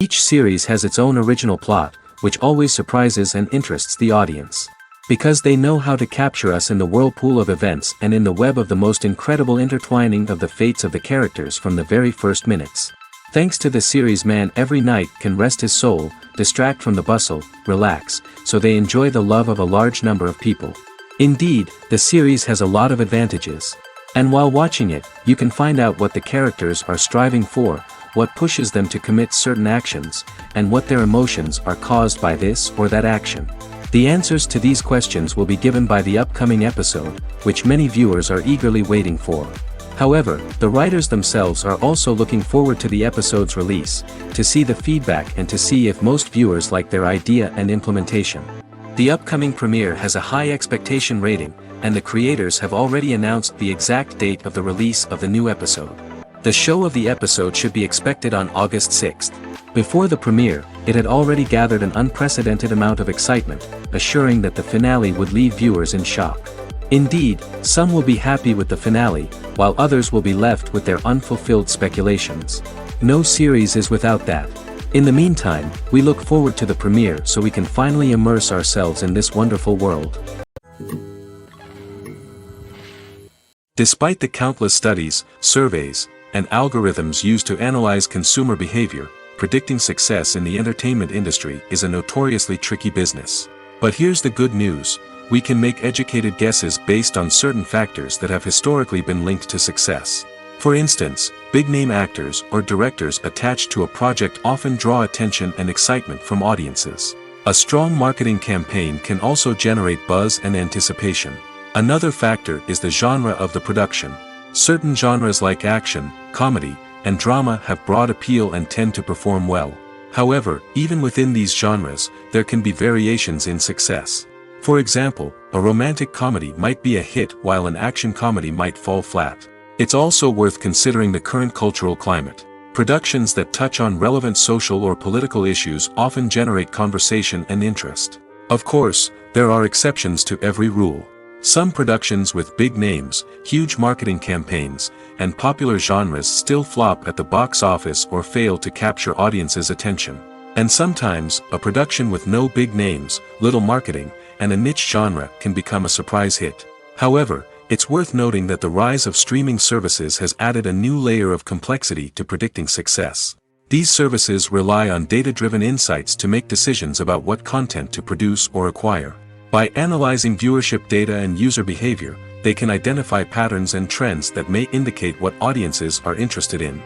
Each series has its own original plot, which always surprises and interests the audience. Because they know how to capture us in the whirlpool of events and in the web of the most incredible intertwining of the fates of the characters from the very first minutes. Thanks to the series, man every night can rest his soul, distract from the bustle, relax, so they enjoy the love of a large number of people. Indeed, the series has a lot of advantages. And while watching it, you can find out what the characters are striving for, what pushes them to commit certain actions, and what their emotions are caused by this or that action. The answers to these questions will be given by the upcoming episode, which many viewers are eagerly waiting for. However, the writers themselves are also looking forward to the episode's release, to see the feedback and to see if most viewers like their idea and implementation. The upcoming premiere has a high expectation rating, and the creators have already announced the exact date of the release of the new episode. The show of the episode should be expected on August 6th. Before the premiere, it had already gathered an unprecedented amount of excitement, assuring that the finale would leave viewers in shock. Indeed, some will be happy with the finale, while others will be left with their unfulfilled speculations. No series is without that. In the meantime, we look forward to the premiere so we can finally immerse ourselves in this wonderful world. Despite the countless studies, surveys, and algorithms used to analyze consumer behavior, predicting success in the entertainment industry is a notoriously tricky business. But here's the good news. We can make educated guesses based on certain factors that have historically been linked to success. For instance, big-name actors or directors attached to a project often draw attention and excitement from audiences. A strong marketing campaign can also generate buzz and anticipation. Another factor is the genre of the production. Certain genres like action, comedy, and drama have broad appeal and tend to perform well. However, even within these genres, there can be variations in success. For example, a romantic comedy might be a hit while an action comedy might fall flat. It's also worth considering the current cultural climate. Productions that touch on relevant social or political issues often generate conversation and interest. Of course, there are exceptions to every rule. Some productions with big names, huge marketing campaigns, and popular genres still flop at the box office or fail to capture audiences' attention. And sometimes, a production with no big names, little marketing, and a niche genre can become a surprise hit. However, it's worth noting that the rise of streaming services has added a new layer of complexity to predicting success. These services rely on data-driven insights to make decisions about what content to produce or acquire. By analyzing viewership data and user behavior, they can identify patterns and trends that may indicate what audiences are interested in.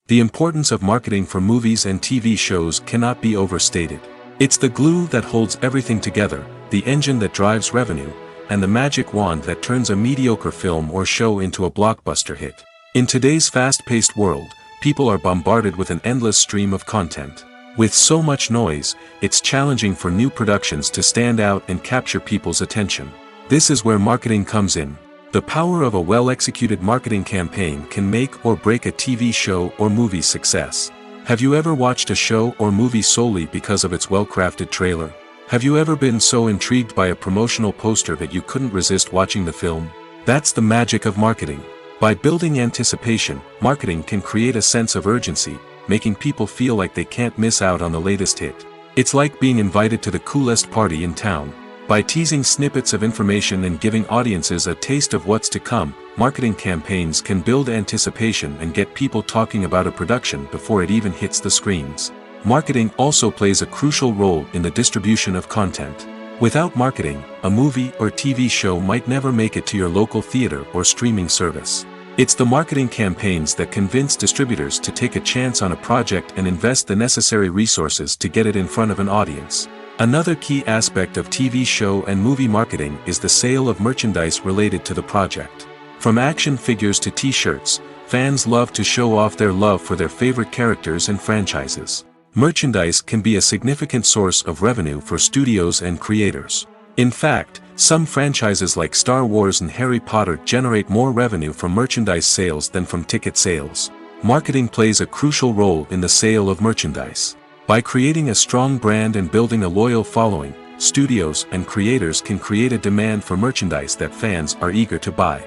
The importance of marketing for movies and TV shows cannot be overstated. It's the glue that holds everything together, the engine that drives revenue, and the magic wand that turns a mediocre film or show into a blockbuster hit. In today's fast-paced world, people are bombarded with an endless stream of content. With so much noise, it's challenging for new productions to stand out and capture people's attention. This is where marketing comes in. The power of a well-executed marketing campaign can make or break a TV show or movie's success. Have you ever watched a show or movie solely because of its well-crafted trailer? Have you ever been so intrigued by a promotional poster that you couldn't resist watching the film? That's the magic of marketing. By building anticipation, marketing can create a sense of urgency, making people feel like they can't miss out on the latest hit. It's like being invited to the coolest party in town. By teasing snippets of information and giving audiences a taste of what's to come, marketing campaigns can build anticipation and get people talking about a production before it even hits the screens. Marketing also plays a crucial role in the distribution of content. Without marketing, a movie or TV show might never make it to your local theater or streaming service. It's the marketing campaigns that convince distributors to take a chance on a project and invest the necessary resources to get it in front of an audience. Another key aspect of TV show and movie marketing is the sale of merchandise related to the project. From action figures to t-shirts, fans love to show off their love for their favorite characters and franchises. Merchandise can be a significant source of revenue for studios and creators. In fact, some franchises like Star Wars and Harry Potter generate more revenue from merchandise sales than from ticket sales. Marketing plays a crucial role in the sale of merchandise. By creating a strong brand and building a loyal following, studios and creators can create a demand for merchandise that fans are eager to buy.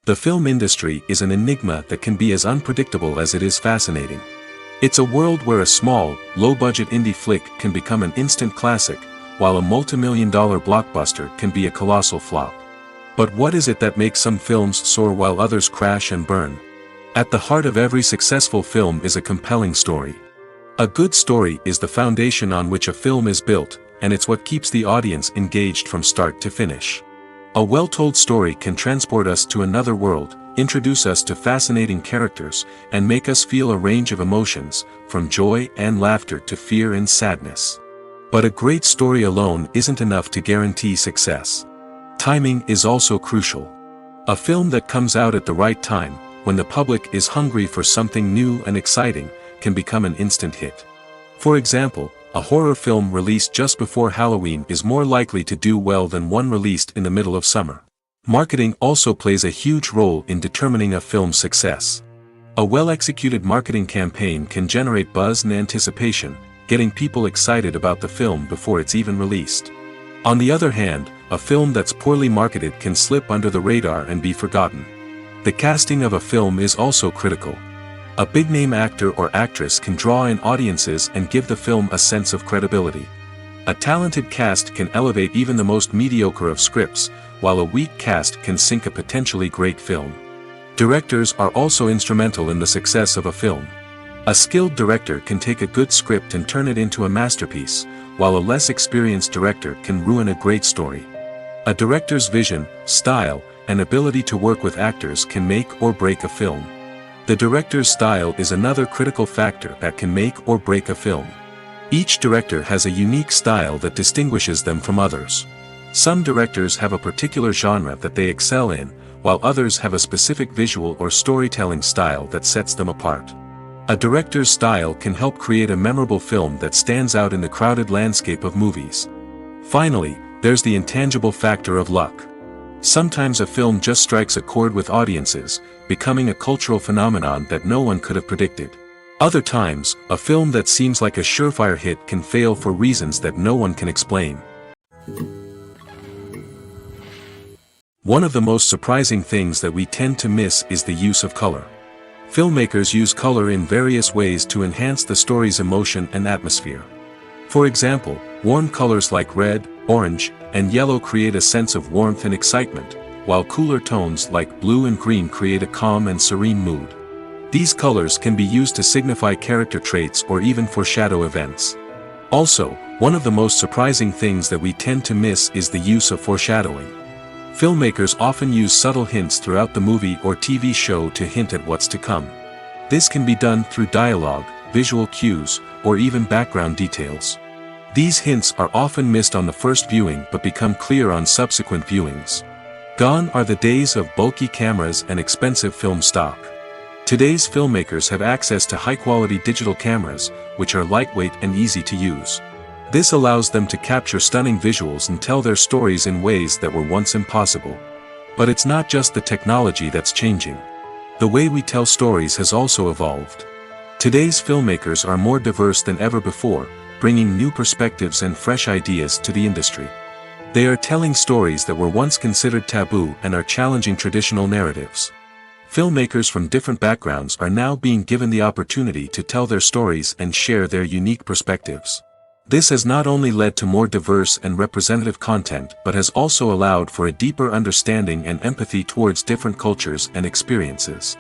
The film industry is an enigma that can be as unpredictable as it is fascinating. It's a world where a small, low-budget indie flick can become an instant classic, while a multi-million-dollar blockbuster can be a colossal flop. But what is it that makes some films soar while others crash and burn? At the heart of every successful film is a compelling story. A good story is the foundation on which a film is built, and it's what keeps the audience engaged from start to finish. A well-told story can transport us to another world, introduce us to fascinating characters, and make us feel a range of emotions, from joy and laughter to fear and sadness. But a great story alone isn't enough to guarantee success. Timing is also crucial. A film that comes out at the right time, when the public is hungry for something new and exciting, can become an instant hit. For example, a horror film released just before Halloween is more likely to do well than one released in the middle of summer. Marketing also plays a huge role in determining a film's success. A well-executed marketing campaign can generate buzz and anticipation, getting people excited about the film before it's even released. On the other hand, a film that's poorly marketed can slip under the radar and be forgotten. The casting of a film is also critical. A big-name actor or actress can draw in audiences and give the film a sense of credibility. A talented cast can elevate even the most mediocre of scripts, while a weak cast can sink a potentially great film. Directors are also instrumental in the success of a film. A skilled director can take a good script and turn it into a masterpiece, while a less experienced director can ruin a great story. A director's vision, style, and ability to work with actors can make or break a film. The director's style is another critical factor that can make or break a film. Each director has a unique style that distinguishes them from others. Some directors have a particular genre that they excel in, while others have a specific visual or storytelling style that sets them apart. A director's style can help create a memorable film that stands out in the crowded landscape of movies. Finally, there's the intangible factor of luck. Sometimes a film just strikes a chord with audiences, becoming a cultural phenomenon that no one could have predicted. Other times, a film that seems like a surefire hit can fail for reasons that no one can explain. One of the most surprising things that we tend to miss is the use of color. Filmmakers use color in various ways to enhance the story's emotion and atmosphere. For example, warm colors like red, orange, and yellow create a sense of warmth and excitement, while cooler tones like blue and green create a calm and serene mood. These colors can be used to signify character traits or even foreshadow events. Also, one of the most surprising things that we tend to miss is the use of foreshadowing. Filmmakers often use subtle hints throughout the movie or TV show to hint at what's to come. This can be done through dialogue, visual cues, or even background details. These hints are often missed on the first viewing but become clear on subsequent viewings. Gone are the days of bulky cameras and expensive film stock. Today's filmmakers have access to high-quality digital cameras, which are lightweight and easy to use. This allows them to capture stunning visuals and tell their stories in ways that were once impossible. But it's not just the technology that's changing. The way we tell stories has also evolved. Today's filmmakers are more diverse than ever before, bringing new perspectives and fresh ideas to the industry. They are telling stories that were once considered taboo and are challenging traditional narratives. Filmmakers from different backgrounds are now being given the opportunity to tell their stories and share their unique perspectives. This has not only led to more diverse and representative content but has also allowed for a deeper understanding and empathy towards different cultures and experiences.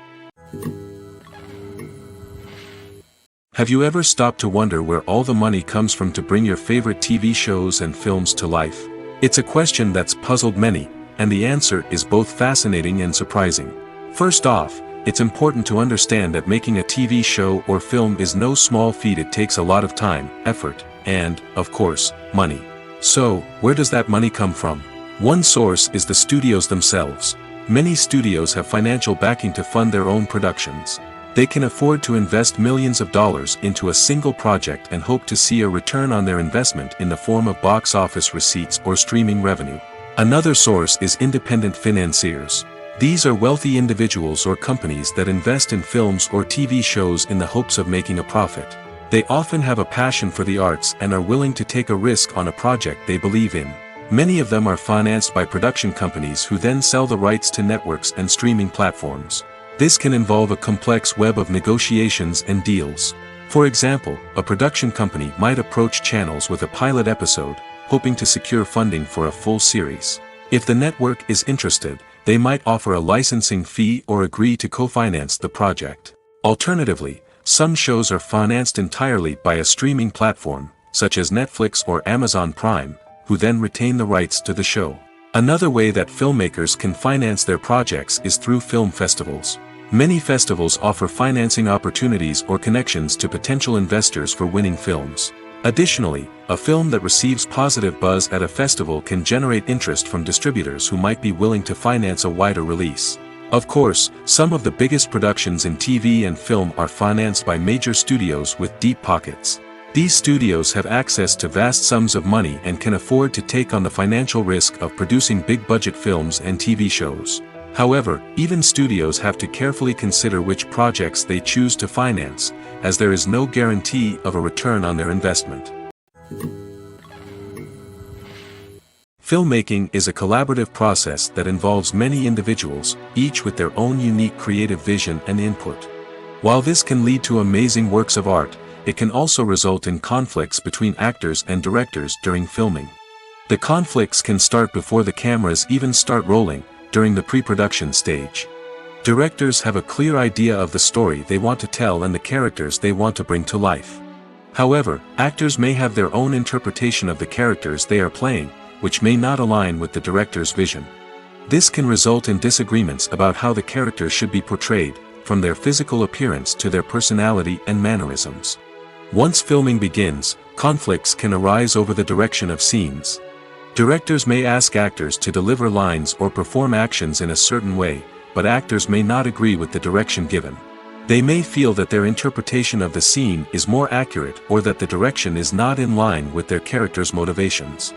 Have you ever stopped to wonder where all the money comes from to bring your favorite TV shows and films to life? It's a question that's puzzled many, and the answer is both fascinating and surprising. First off, it's important to understand that making a TV show or film is no small feat. It takes a lot of time, effort, and, of course, money. So, where does that money come from? One source is the studios themselves. Many studios have financial backing to fund their own productions. They can afford to invest millions of dollars into a single project and hope to see a return on their investment in the form of box office receipts or streaming revenue. Another source is independent financiers. These are wealthy individuals or companies that invest in films or TV shows in the hopes of making a profit. They often have a passion for the arts and are willing to take a risk on a project they believe in. Many of them are financed by production companies who then sell the rights to networks and streaming platforms. This can involve a complex web of negotiations and deals. For example, a production company might approach channels with a pilot episode, hoping to secure funding for a full series. If the network is interested, they might offer a licensing fee or agree to co-finance the project. Alternatively, some shows are financed entirely by a streaming platform, such as Netflix or Amazon Prime, who then retain the rights to the show. Another way that filmmakers can finance their projects is through film festivals. Many festivals offer financing opportunities or connections to potential investors for winning films. Additionally, a film that receives positive buzz at a festival can generate interest from distributors who might be willing to finance a wider release. Of course, some of the biggest productions in TV and film are financed by major studios with deep pockets. These studios have access to vast sums of money and can afford to take on the financial risk of producing big-budget films and TV shows. However, even studios have to carefully consider which projects they choose to finance, as there is no guarantee of a return on their investment. Filmmaking is a collaborative process that involves many individuals, each with their own unique creative vision and input. While this can lead to amazing works of art, it can also result in conflicts between actors and directors during filming. The conflicts can start before the cameras even start rolling, during the pre-production stage. Directors have a clear idea of the story they want to tell and the characters they want to bring to life. However, actors may have their own interpretation of the characters they are playing, which may not align with the director's vision. This can result in disagreements about how the characters should be portrayed, from their physical appearance to their personality and mannerisms. Once filming begins, conflicts can arise over the direction of scenes. Directors may ask actors to deliver lines or perform actions in a certain way, but actors may not agree with the direction given. They may feel that their interpretation of the scene is more accurate or that the direction is not in line with their character's motivations.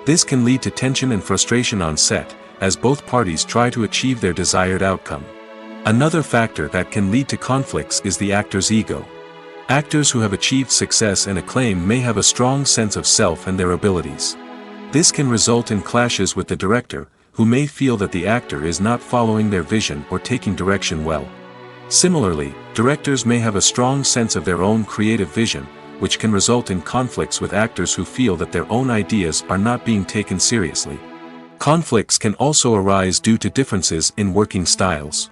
This can lead to tension and frustration on set, as both parties try to achieve their desired outcome. Another factor that can lead to conflicts is the actor's ego. Actors who have achieved success and acclaim may have a strong sense of self and their abilities. This can result in clashes with the director, who may feel that the actor is not following their vision or taking direction well. Similarly, directors may have a strong sense of their own creative vision, which can result in conflicts with actors who feel that their own ideas are not being taken seriously. Conflicts can also arise due to differences in working styles.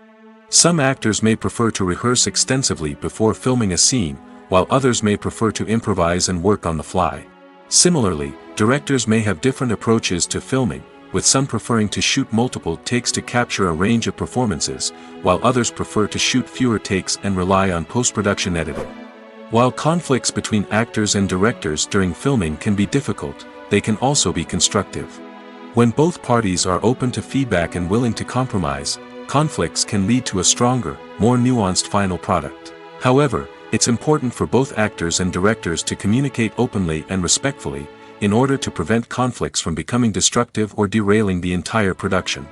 Some actors may prefer to rehearse extensively before filming a scene, while others may prefer to improvise and work on the fly. Similarly, directors may have different approaches to filming, with some preferring to shoot multiple takes to capture a range of performances, while others prefer to shoot fewer takes and rely on post-production editing. While conflicts between actors and directors during filming can be difficult, they can also be constructive. When both parties are open to feedback and willing to compromise, conflicts can lead to a stronger, more nuanced final product. However, it's important for both actors and directors to communicate openly and respectfully, in order to prevent conflicts from becoming destructive or derailing the entire production.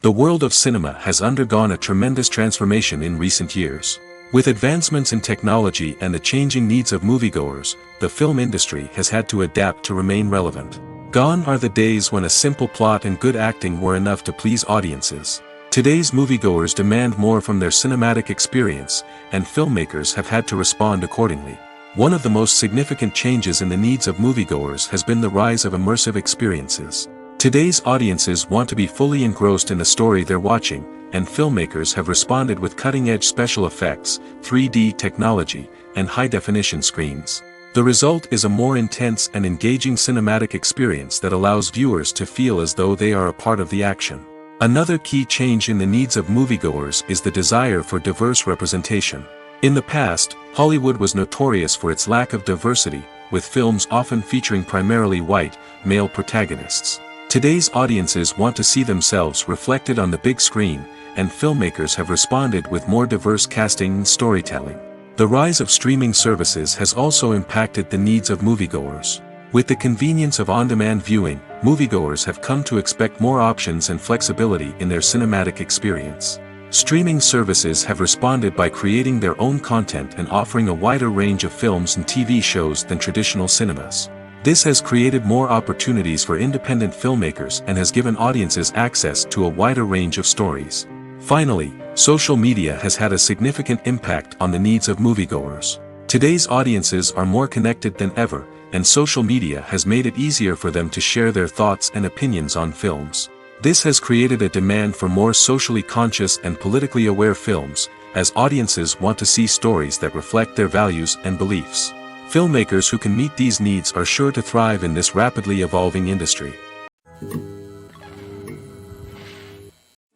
The world of cinema has undergone a tremendous transformation in recent years. With advancements in technology and the changing needs of moviegoers, the film industry has had to adapt to remain relevant. Gone are the days when a simple plot and good acting were enough to please audiences. Today's moviegoers demand more from their cinematic experience, and filmmakers have had to respond accordingly. One of the most significant changes in the needs of moviegoers has been the rise of immersive experiences. Today's audiences want to be fully engrossed in the story they're watching, and filmmakers have responded with cutting-edge special effects, 3D technology, and high-definition screens. The result is a more intense and engaging cinematic experience that allows viewers to feel as though they are a part of the action. Another key change in the needs of moviegoers is the desire for diverse representation. In the past, Hollywood was notorious for its lack of diversity, with films often featuring primarily white, male protagonists. Today's audiences want to see themselves reflected on the big screen, and filmmakers have responded with more diverse casting and storytelling. The rise of streaming services has also impacted the needs of moviegoers. With the convenience of on-demand viewing, moviegoers have come to expect more options and flexibility in their cinematic experience. Streaming services have responded by creating their own content and offering a wider range of films and TV shows than traditional cinemas. This has created more opportunities for independent filmmakers and has given audiences access to a wider range of stories. Finally, social media has had a significant impact on the needs of moviegoers. Today's audiences are more connected than ever, and social media has made it easier for them to share their thoughts and opinions on films. This has created a demand for more socially conscious and politically aware films, as audiences want to see stories that reflect their values and beliefs. Filmmakers who can meet these needs are sure to thrive in this rapidly evolving industry.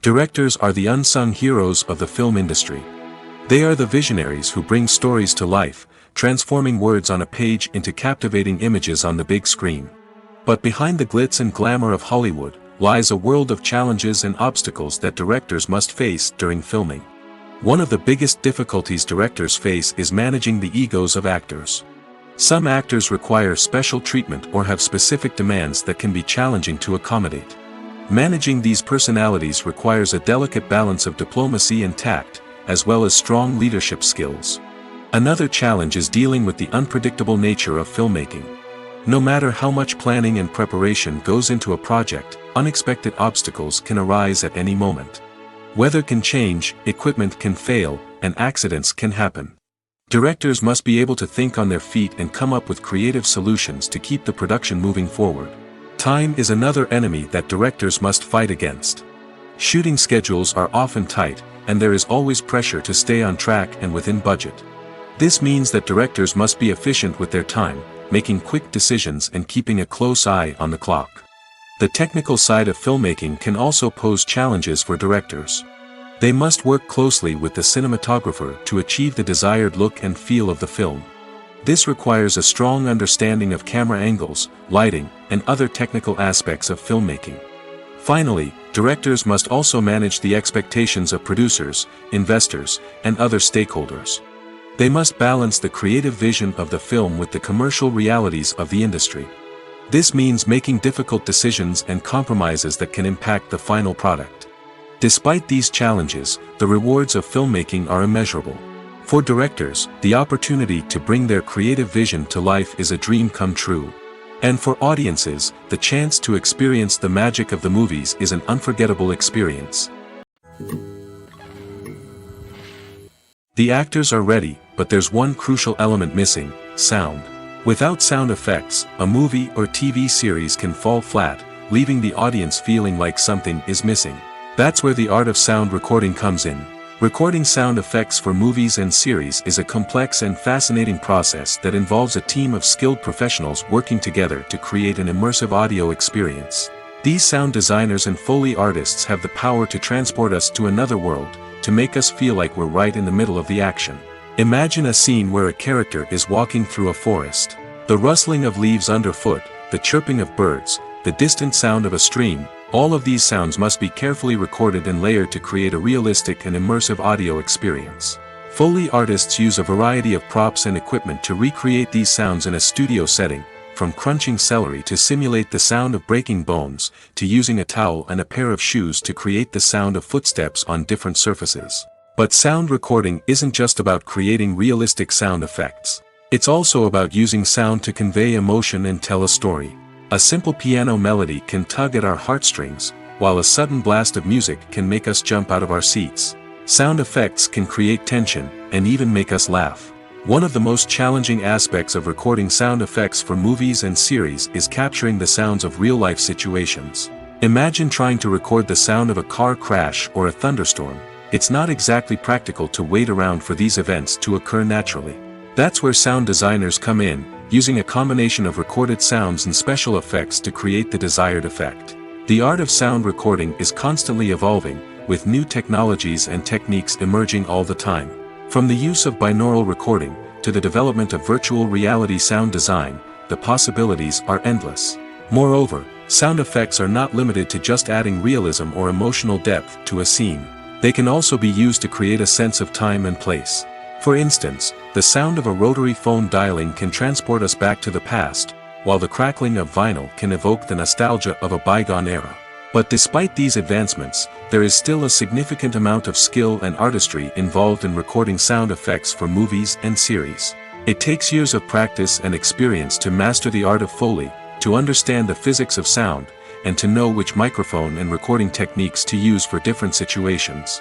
Directors are the unsung heroes of the film industry. They are the visionaries who bring stories to life, transforming words on a page into captivating images on the big screen. But behind the glitz and glamour of Hollywood lies a world of challenges and obstacles that directors must face during filming. One of the biggest difficulties directors face is managing the egos of actors. Some actors require special treatment or have specific demands that can be challenging to accommodate. Managing these personalities requires a delicate balance of diplomacy and tact, as well as strong leadership skills. Another challenge is dealing with the unpredictable nature of filmmaking. No matter how much planning and preparation goes into a project, unexpected obstacles can arise at any moment. Weather can change, equipment can fail, and accidents can happen. Directors must be able to think on their feet and come up with creative solutions to keep the production moving forward. Time is another enemy that directors must fight against. Shooting schedules are often tight, and there is always pressure to stay on track and within budget. This means that directors must be efficient with their time, making quick decisions and keeping a close eye on the clock. The technical side of filmmaking can also pose challenges for directors. They must work closely with the cinematographer to achieve the desired look and feel of the film. This requires a strong understanding of camera angles, lighting, and other technical aspects of filmmaking. Finally, directors must also manage the expectations of producers, investors, and other stakeholders. They must balance the creative vision of the film with the commercial realities of the industry. This means making difficult decisions and compromises that can impact the final product. Despite these challenges, the rewards of filmmaking are immeasurable. For directors, the opportunity to bring their creative vision to life is a dream come true. And for audiences, the chance to experience the magic of the movies is an unforgettable experience. The actors are ready, but there's one crucial element missing: sound. Without sound effects, a movie or TV series can fall flat, leaving the audience feeling like something is missing. That's where the art of sound recording comes in. Recording sound effects for movies and series is a complex and fascinating process that involves a team of skilled professionals working together to create an immersive audio experience. These sound designers and Foley artists have the power to transport us to another world, to make us feel like we're right in the middle of the action. Imagine a scene where a character is walking through a forest. The rustling of leaves underfoot, the chirping of birds, the distant sound of a stream, all of these sounds must be carefully recorded and layered to create a realistic and immersive audio experience. Foley artists use a variety of props and equipment to recreate these sounds in a studio setting, from crunching celery to simulate the sound of breaking bones, to using a towel and a pair of shoes to create the sound of footsteps on different surfaces. But sound recording isn't just about creating realistic sound effects. It's also about using sound to convey emotion and tell a story. A simple piano melody can tug at our heartstrings, while a sudden blast of music can make us jump out of our seats. Sound effects can create tension, and even make us laugh. One of the most challenging aspects of recording sound effects for movies and series is capturing the sounds of real-life situations. Imagine trying to record the sound of a car crash or a thunderstorm. It's not exactly practical to wait around for these events to occur naturally. That's where sound designers come in, using a combination of recorded sounds and special effects to create the desired effect. The art of sound recording is constantly evolving, with new technologies and techniques emerging all the time. From the use of binaural recording, to the development of virtual reality sound design, the possibilities are endless. Moreover, sound effects are not limited to just adding realism or emotional depth to a scene. They can also be used to create a sense of time and place. For instance, the sound of a rotary phone dialing can transport us back to the past, while the crackling of vinyl can evoke the nostalgia of a bygone era. But despite these advancements, there is still a significant amount of skill and artistry involved in recording sound effects for movies and series. It takes years of practice and experience to master the art of Foley, to understand the physics of sound, and to know which microphone and recording techniques to use for different situations.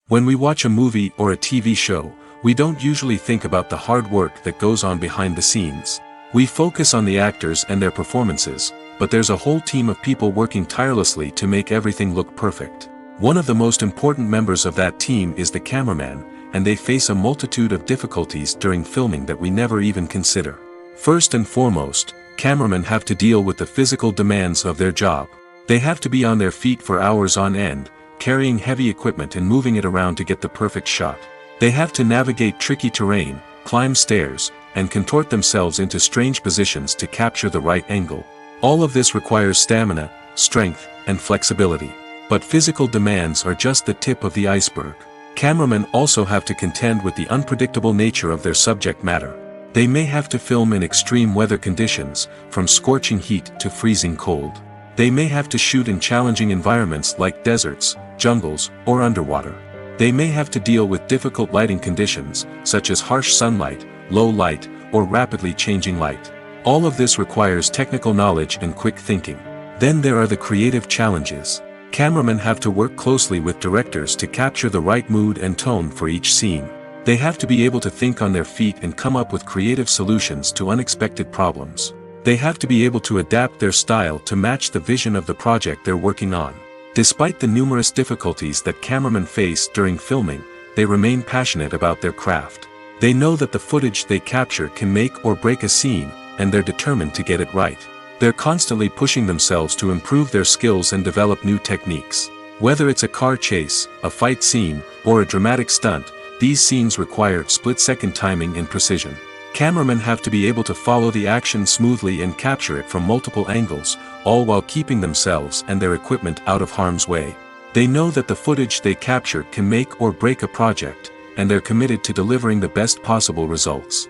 When we watch a movie or a TV show, we don't usually think about the hard work that goes on behind the scenes. We focus on the actors and their performances, but there's a whole team of people working tirelessly to make everything look perfect. One of the most important members of that team is the cameraman, and they face a multitude of difficulties during filming that we never even consider. First and foremost, cameramen have to deal with the physical demands of their job. They have to be on their feet for hours on end, carrying heavy equipment and moving it around to get the perfect shot. They have to navigate tricky terrain, climb stairs, and contort themselves into strange positions to capture the right angle. All of this requires stamina, strength, and flexibility. But physical demands are just the tip of the iceberg. Cameramen also have to contend with the unpredictable nature of their subject matter. They may have to film in extreme weather conditions, from scorching heat to freezing cold. They may have to shoot in challenging environments like deserts, jungles, or underwater. They may have to deal with difficult lighting conditions, such as harsh sunlight, low light, or rapidly changing light. All of this requires technical knowledge and quick thinking. Then there are the creative challenges. Cameramen have to work closely with directors to capture the right mood and tone for each scene. They have to be able to think on their feet and come up with creative solutions to unexpected problems. They have to be able to adapt their style to match the vision of the project they're working on. Despite the numerous difficulties that cameramen face during filming, they remain passionate about their craft. They know that the footage they capture can make or break a scene, and they're determined to get it right. They're constantly pushing themselves to improve their skills and develop new techniques. Whether it's a car chase, a fight scene, or a dramatic stunt, these scenes require split-second timing and precision. Cameramen have to be able to follow the action smoothly and capture it from multiple angles, all while keeping themselves and their equipment out of harm's way. They know that the footage they capture can make or break a project, and they're committed to delivering the best possible results.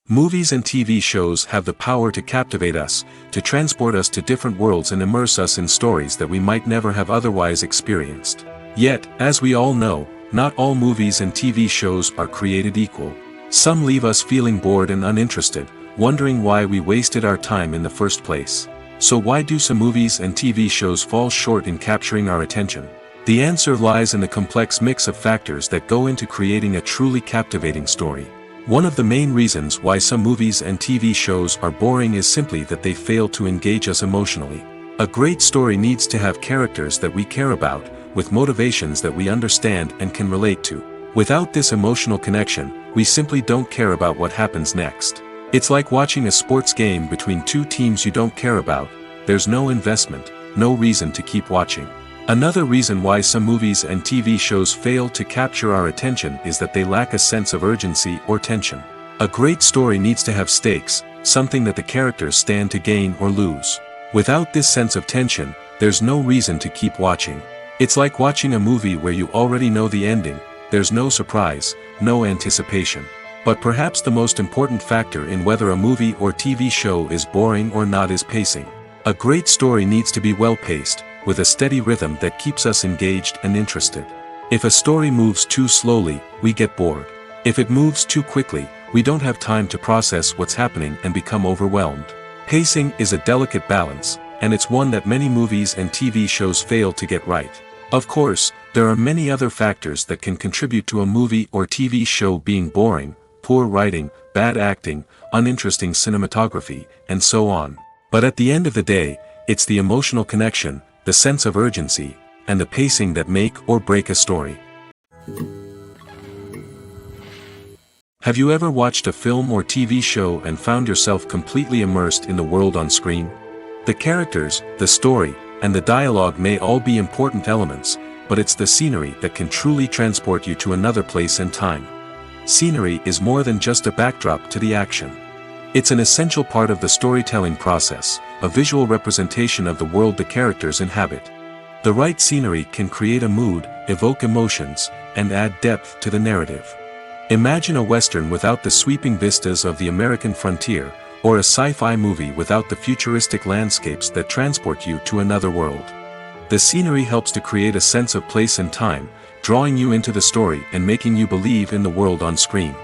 Movies and TV shows have the power to captivate us, to transport us to different worlds and immerse us in stories that we might never have otherwise experienced. Yet, as we all know, not all movies and TV shows are created equal. Some leave us feeling bored and uninterested, wondering why we wasted our time in the first place. So why do some movies and TV shows fall short in capturing our attention? The answer lies in the complex mix of factors that go into creating a truly captivating story. One of the main reasons why some movies and TV shows are boring is simply that they fail to engage us emotionally. A great story needs to have characters that we care about, with motivations that we understand and can relate to. Without this emotional connection, we simply don't care about what happens next. It's like watching a sports game between two teams you don't care about. There's no investment, no reason to keep watching. Another reason why some movies and TV shows fail to capture our attention is that they lack a sense of urgency or tension. A great story needs to have stakes, something that the characters stand to gain or lose. Without this sense of tension, there's no reason to keep watching. It's like watching a movie where you already know the ending. There's no surprise, no anticipation. But perhaps the most important factor in whether a movie or TV show is boring or not is pacing. A great story needs to be well-paced, with a steady rhythm that keeps us engaged and interested. If a story moves too slowly, we get bored. If it moves too quickly, we don't have time to process what's happening and become overwhelmed. Pacing is a delicate balance, and it's one that many movies and TV shows fail to get right. Of course, there are many other factors that can contribute to a movie or TV show being boring: poor writing, bad acting, uninteresting cinematography, and so on. But at the end of the day, it's the emotional connection, the sense of urgency, and the pacing that make or break a story. Have you ever watched a film or TV show and found yourself completely immersed in the world on screen? The characters, the story, and the dialogue may all be important elements, but it's the scenery that can truly transport you to another place and time. Scenery is more than just a backdrop to the action. It's an essential part of the storytelling process, a visual representation of the world the characters inhabit. The right scenery can create a mood, evoke emotions, and add depth to the narrative. Imagine a Western without the sweeping vistas of the American frontier, or a sci-fi movie without the futuristic landscapes that transport you to another world. The scenery helps to create a sense of place and time, drawing you into the story and making you believe in the world on screen.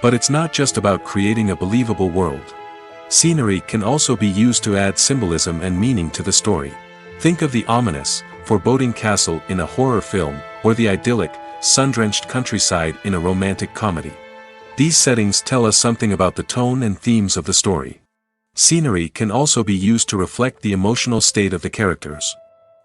But it's not just about creating a believable world. Scenery can also be used to add symbolism and meaning to the story. Think of the ominous, foreboding castle in a horror film, or the idyllic, sun-drenched countryside in a romantic comedy. These settings tell us something about the tone and themes of the story. Scenery can also be used to reflect the emotional state of the characters.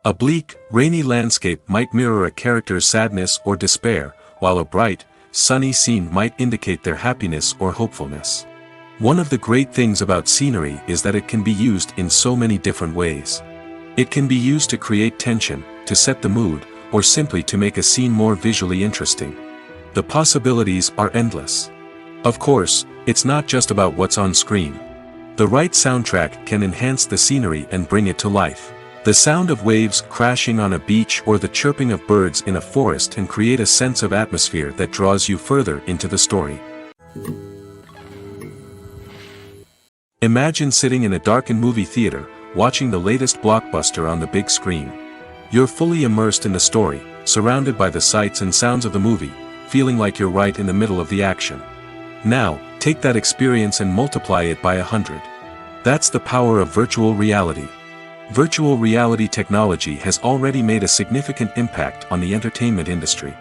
A bleak, rainy landscape might mirror a character's sadness or despair, while a bright, sunny scene might indicate their happiness or hopefulness. One of the great things about scenery is that it can be used in so many different ways. It can be used to create tension, to set the mood, or simply to make a scene more visually interesting. The possibilities are endless. Of course, it's not just about what's on screen. The right soundtrack can enhance the scenery and bring it to life. The sound of waves crashing on a beach or the chirping of birds in a forest can create a sense of atmosphere that draws you further into the story. Imagine sitting in a darkened movie theater, watching the latest blockbuster on the big screen. You're fully immersed in the story, surrounded by the sights and sounds of the movie, feeling like you're right in the middle of the action. Now, take that experience and multiply it by 100. That's the power of virtual reality. Virtual reality technology has already made a significant impact on the entertainment industry.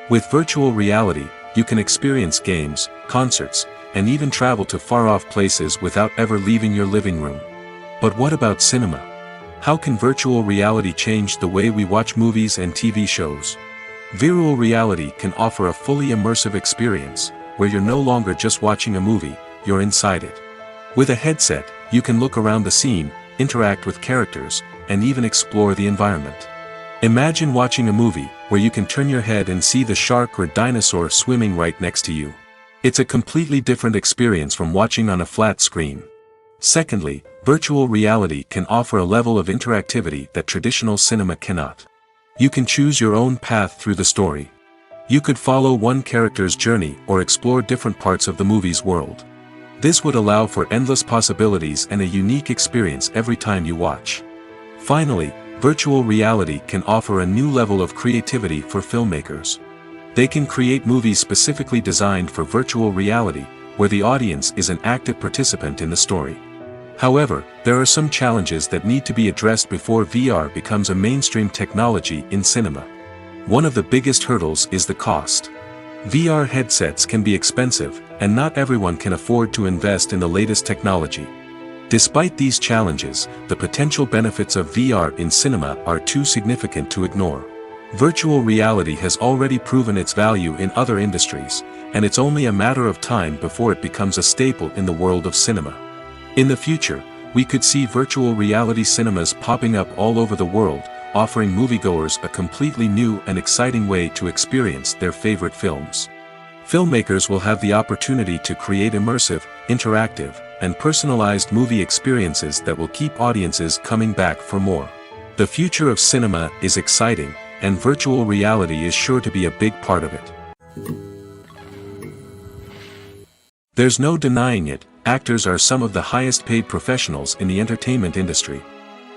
With virtual reality, you can experience games, concerts, and even travel to far-off places without ever leaving your living room. But what about cinema? How can virtual reality change the way we watch movies and TV shows? Virtual reality can offer a fully immersive experience, where you're no longer just watching a movie, you're inside it. With a headset, you can look around the scene, interact with characters, and even explore the environment. Imagine watching a movie where you can turn your head and see the shark or dinosaur swimming right next to you. It's a completely different experience from watching on a flat screen. Secondly, virtual reality can offer a level of interactivity that traditional cinema cannot. You can choose your own path through the story. You could follow one character's journey or explore different parts of the movie's world. This would allow for endless possibilities and a unique experience every time you watch. Finally, virtual reality can offer a new level of creativity for filmmakers. They can create movies specifically designed for virtual reality, where the audience is an active participant in the story. However, there are some challenges that need to be addressed before VR becomes a mainstream technology in cinema. One of the biggest hurdles is the cost. VR headsets can be expensive, and not everyone can afford to invest in the latest technology. Despite these challenges, the potential benefits of VR in cinema are too significant to ignore. Virtual reality has already proven its value in other industries, and it's only a matter of time before it becomes a staple in the world of cinema. In the future, we could see virtual reality cinemas popping up all over the world, offering moviegoers a completely new and exciting way to experience their favorite films. Filmmakers will have the opportunity to create immersive, interactive, and personalized movie experiences that will keep audiences coming back for more. The future of cinema is exciting, and virtual reality is sure to be a big part of it. There's no denying it, actors are some of the highest paid professionals in the entertainment industry.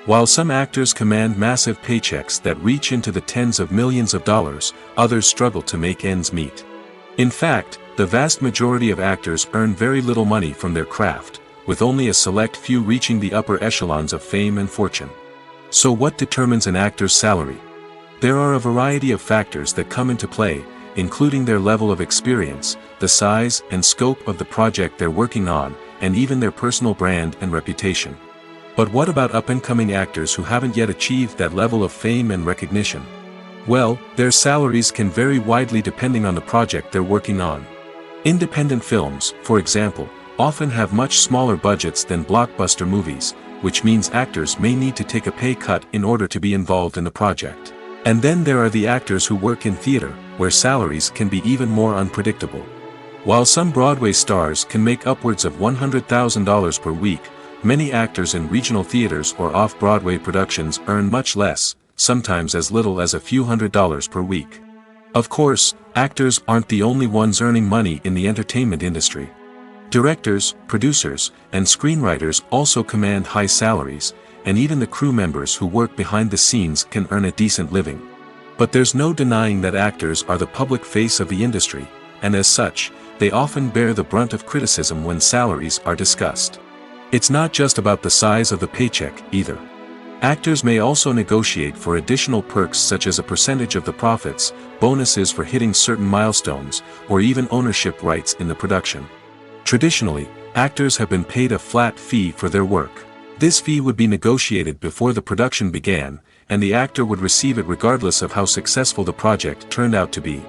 While some actors command massive paychecks that reach into the tens of millions of dollars, others struggle to make ends meet. In fact, the vast majority of actors earn very little money from their craft, with only a select few reaching the upper echelons of fame and fortune. So what determines an actor's salary? There are a variety of factors that come into play, including their level of experience, the size and scope of the project they're working on, and even their personal brand and reputation. But what about up-and-coming actors who haven't yet achieved that level of fame and recognition? Well, their salaries can vary widely depending on the project they're working on. Independent films, for example, often have much smaller budgets than blockbuster movies, which means actors may need to take a pay cut in order to be involved in the project. And then there are the actors who work in theater, where salaries can be even more unpredictable. While some Broadway stars can make upwards of $100,000 per week, many actors in regional theaters or off-Broadway productions earn much less, sometimes as little as a few $100s per week. Of course, actors aren't the only ones earning money in the entertainment industry. Directors, producers, and screenwriters also command high salaries, and even the crew members who work behind the scenes can earn a decent living. But there's no denying that actors are the public face of the industry, and as such, they often bear the brunt of criticism when salaries are discussed. It's not just about the size of the paycheck, either. Actors may also negotiate for additional perks such as a percentage of the profits, bonuses for hitting certain milestones, or even ownership rights in the production. Traditionally, actors have been paid a flat fee for their work. This fee would be negotiated before the production began, and the actor would receive it regardless of how successful the project turned out to be.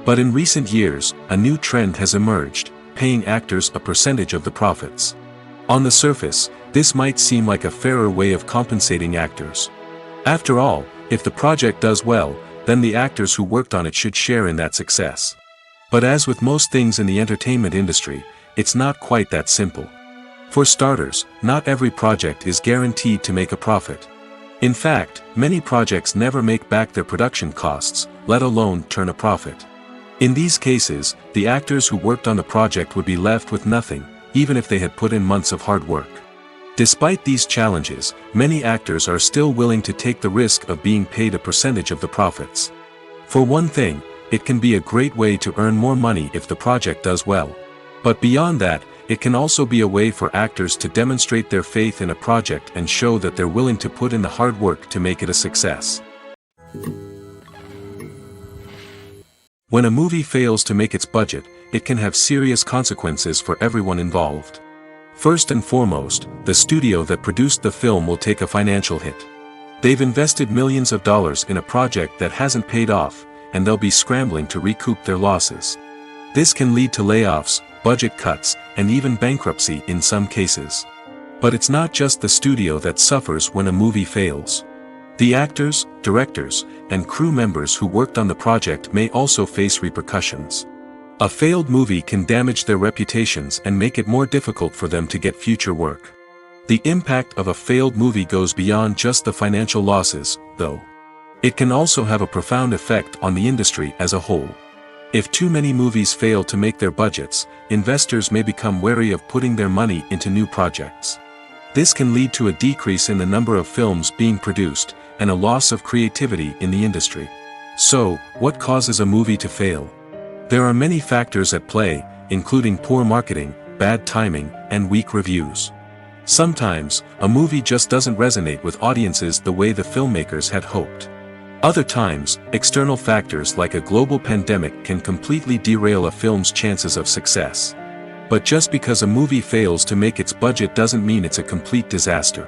But in recent years, a new trend has emerged, paying actors a percentage of the profits. On the surface, this might seem like a fairer way of compensating actors. After all, if the project does well, then the actors who worked on it should share in that success. But as with most things in the entertainment industry, it's not quite that simple. For starters, not every project is guaranteed to make a profit. In fact, many projects never make back their production costs, let alone turn a profit. In these cases, the actors who worked on the project would be left with nothing, even if they had put in months of hard work. Despite these challenges, many actors are still willing to take the risk of being paid a percentage of the profits. For one thing, it can be a great way to earn more money if the project does well. But beyond that, it can also be a way for actors to demonstrate their faith in a project and show that they're willing to put in the hard work to make it a success. When a movie fails to make its budget, it can have serious consequences for everyone involved. First and foremost, the studio that produced the film will take a financial hit. They've invested millions of dollars in a project that hasn't paid off, and they'll be scrambling to recoup their losses. This can lead to layoffs, budget cuts, and even bankruptcy in some cases. But it's not just the studio that suffers when a movie fails. The actors, directors, and crew members who worked on the project may also face repercussions. A failed movie can damage their reputations and make it more difficult for them to get future work. The impact of a failed movie goes beyond just the financial losses, though. It can also have a profound effect on the industry as a whole. If too many movies fail to make their budgets, investors may become wary of putting their money into new projects. This can lead to a decrease in the number of films being produced, and a loss of creativity in the industry. So, what causes a movie to fail? There are many factors at play, including poor marketing, bad timing, and weak reviews. Sometimes, a movie just doesn't resonate with audiences the way the filmmakers had hoped. Other times, external factors like a global pandemic can completely derail a film's chances of success. But just because a movie fails to make its budget doesn't mean it's a complete disaster.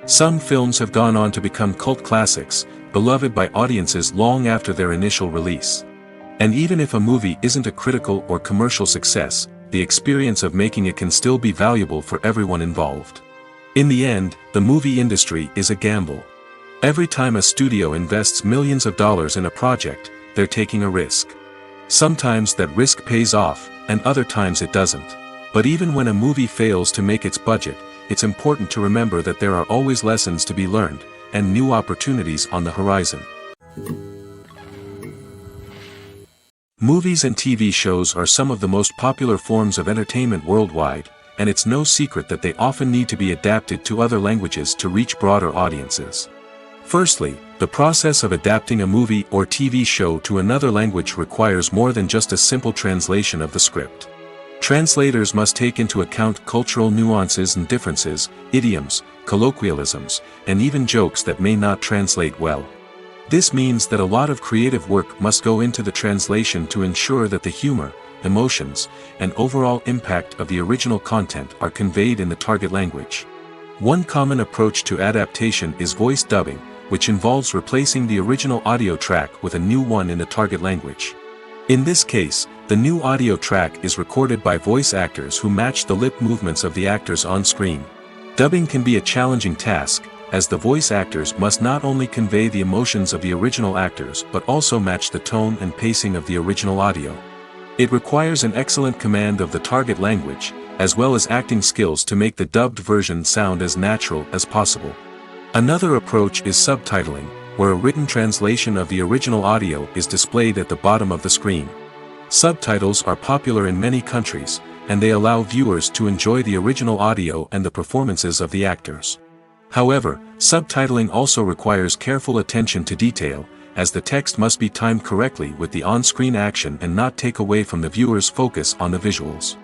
Some films have gone on to become cult classics, beloved by audiences long after their initial release. And even if a movie isn't a critical or commercial success, the experience of making it can still be valuable for everyone involved. In the end, the movie industry is a gamble. Every time a studio invests millions of dollars in a project, they're taking a risk. Sometimes that risk pays off, and other times it doesn't. But even when a movie fails to make its budget, it's important to remember that there are always lessons to be learned, and new opportunities on the horizon. Movies and TV shows are some of the most popular forms of entertainment worldwide, and it's no secret that they often need to be adapted to other languages to reach broader audiences. Firstly, the process of adapting a movie or TV show to another language requires more than just a simple translation of the script. Translators must take into account cultural nuances and differences, idioms, colloquialisms, and even jokes that may not translate well. This means that a lot of creative work must go into the translation to ensure that the humor, emotions, and overall impact of the original content are conveyed in the target language. One common approach to adaptation is voice dubbing, which involves replacing the original audio track with a new one in the target language. In this case, the new audio track is recorded by voice actors who match the lip movements of the actors on screen. Dubbing can be a challenging task, as the voice actors must not only convey the emotions of the original actors but also match the tone and pacing of the original audio. It requires an excellent command of the target language, as well as acting skills to make the dubbed version sound as natural as possible. Another approach is subtitling, where a written translation of the original audio is displayed at the bottom of the screen. Subtitles are popular in many countries, and they allow viewers to enjoy the original audio and the performances of the actors. However, subtitling also requires careful attention to detail, as the text must be timed correctly with the on-screen action and not take away from the viewer's focus on the visuals.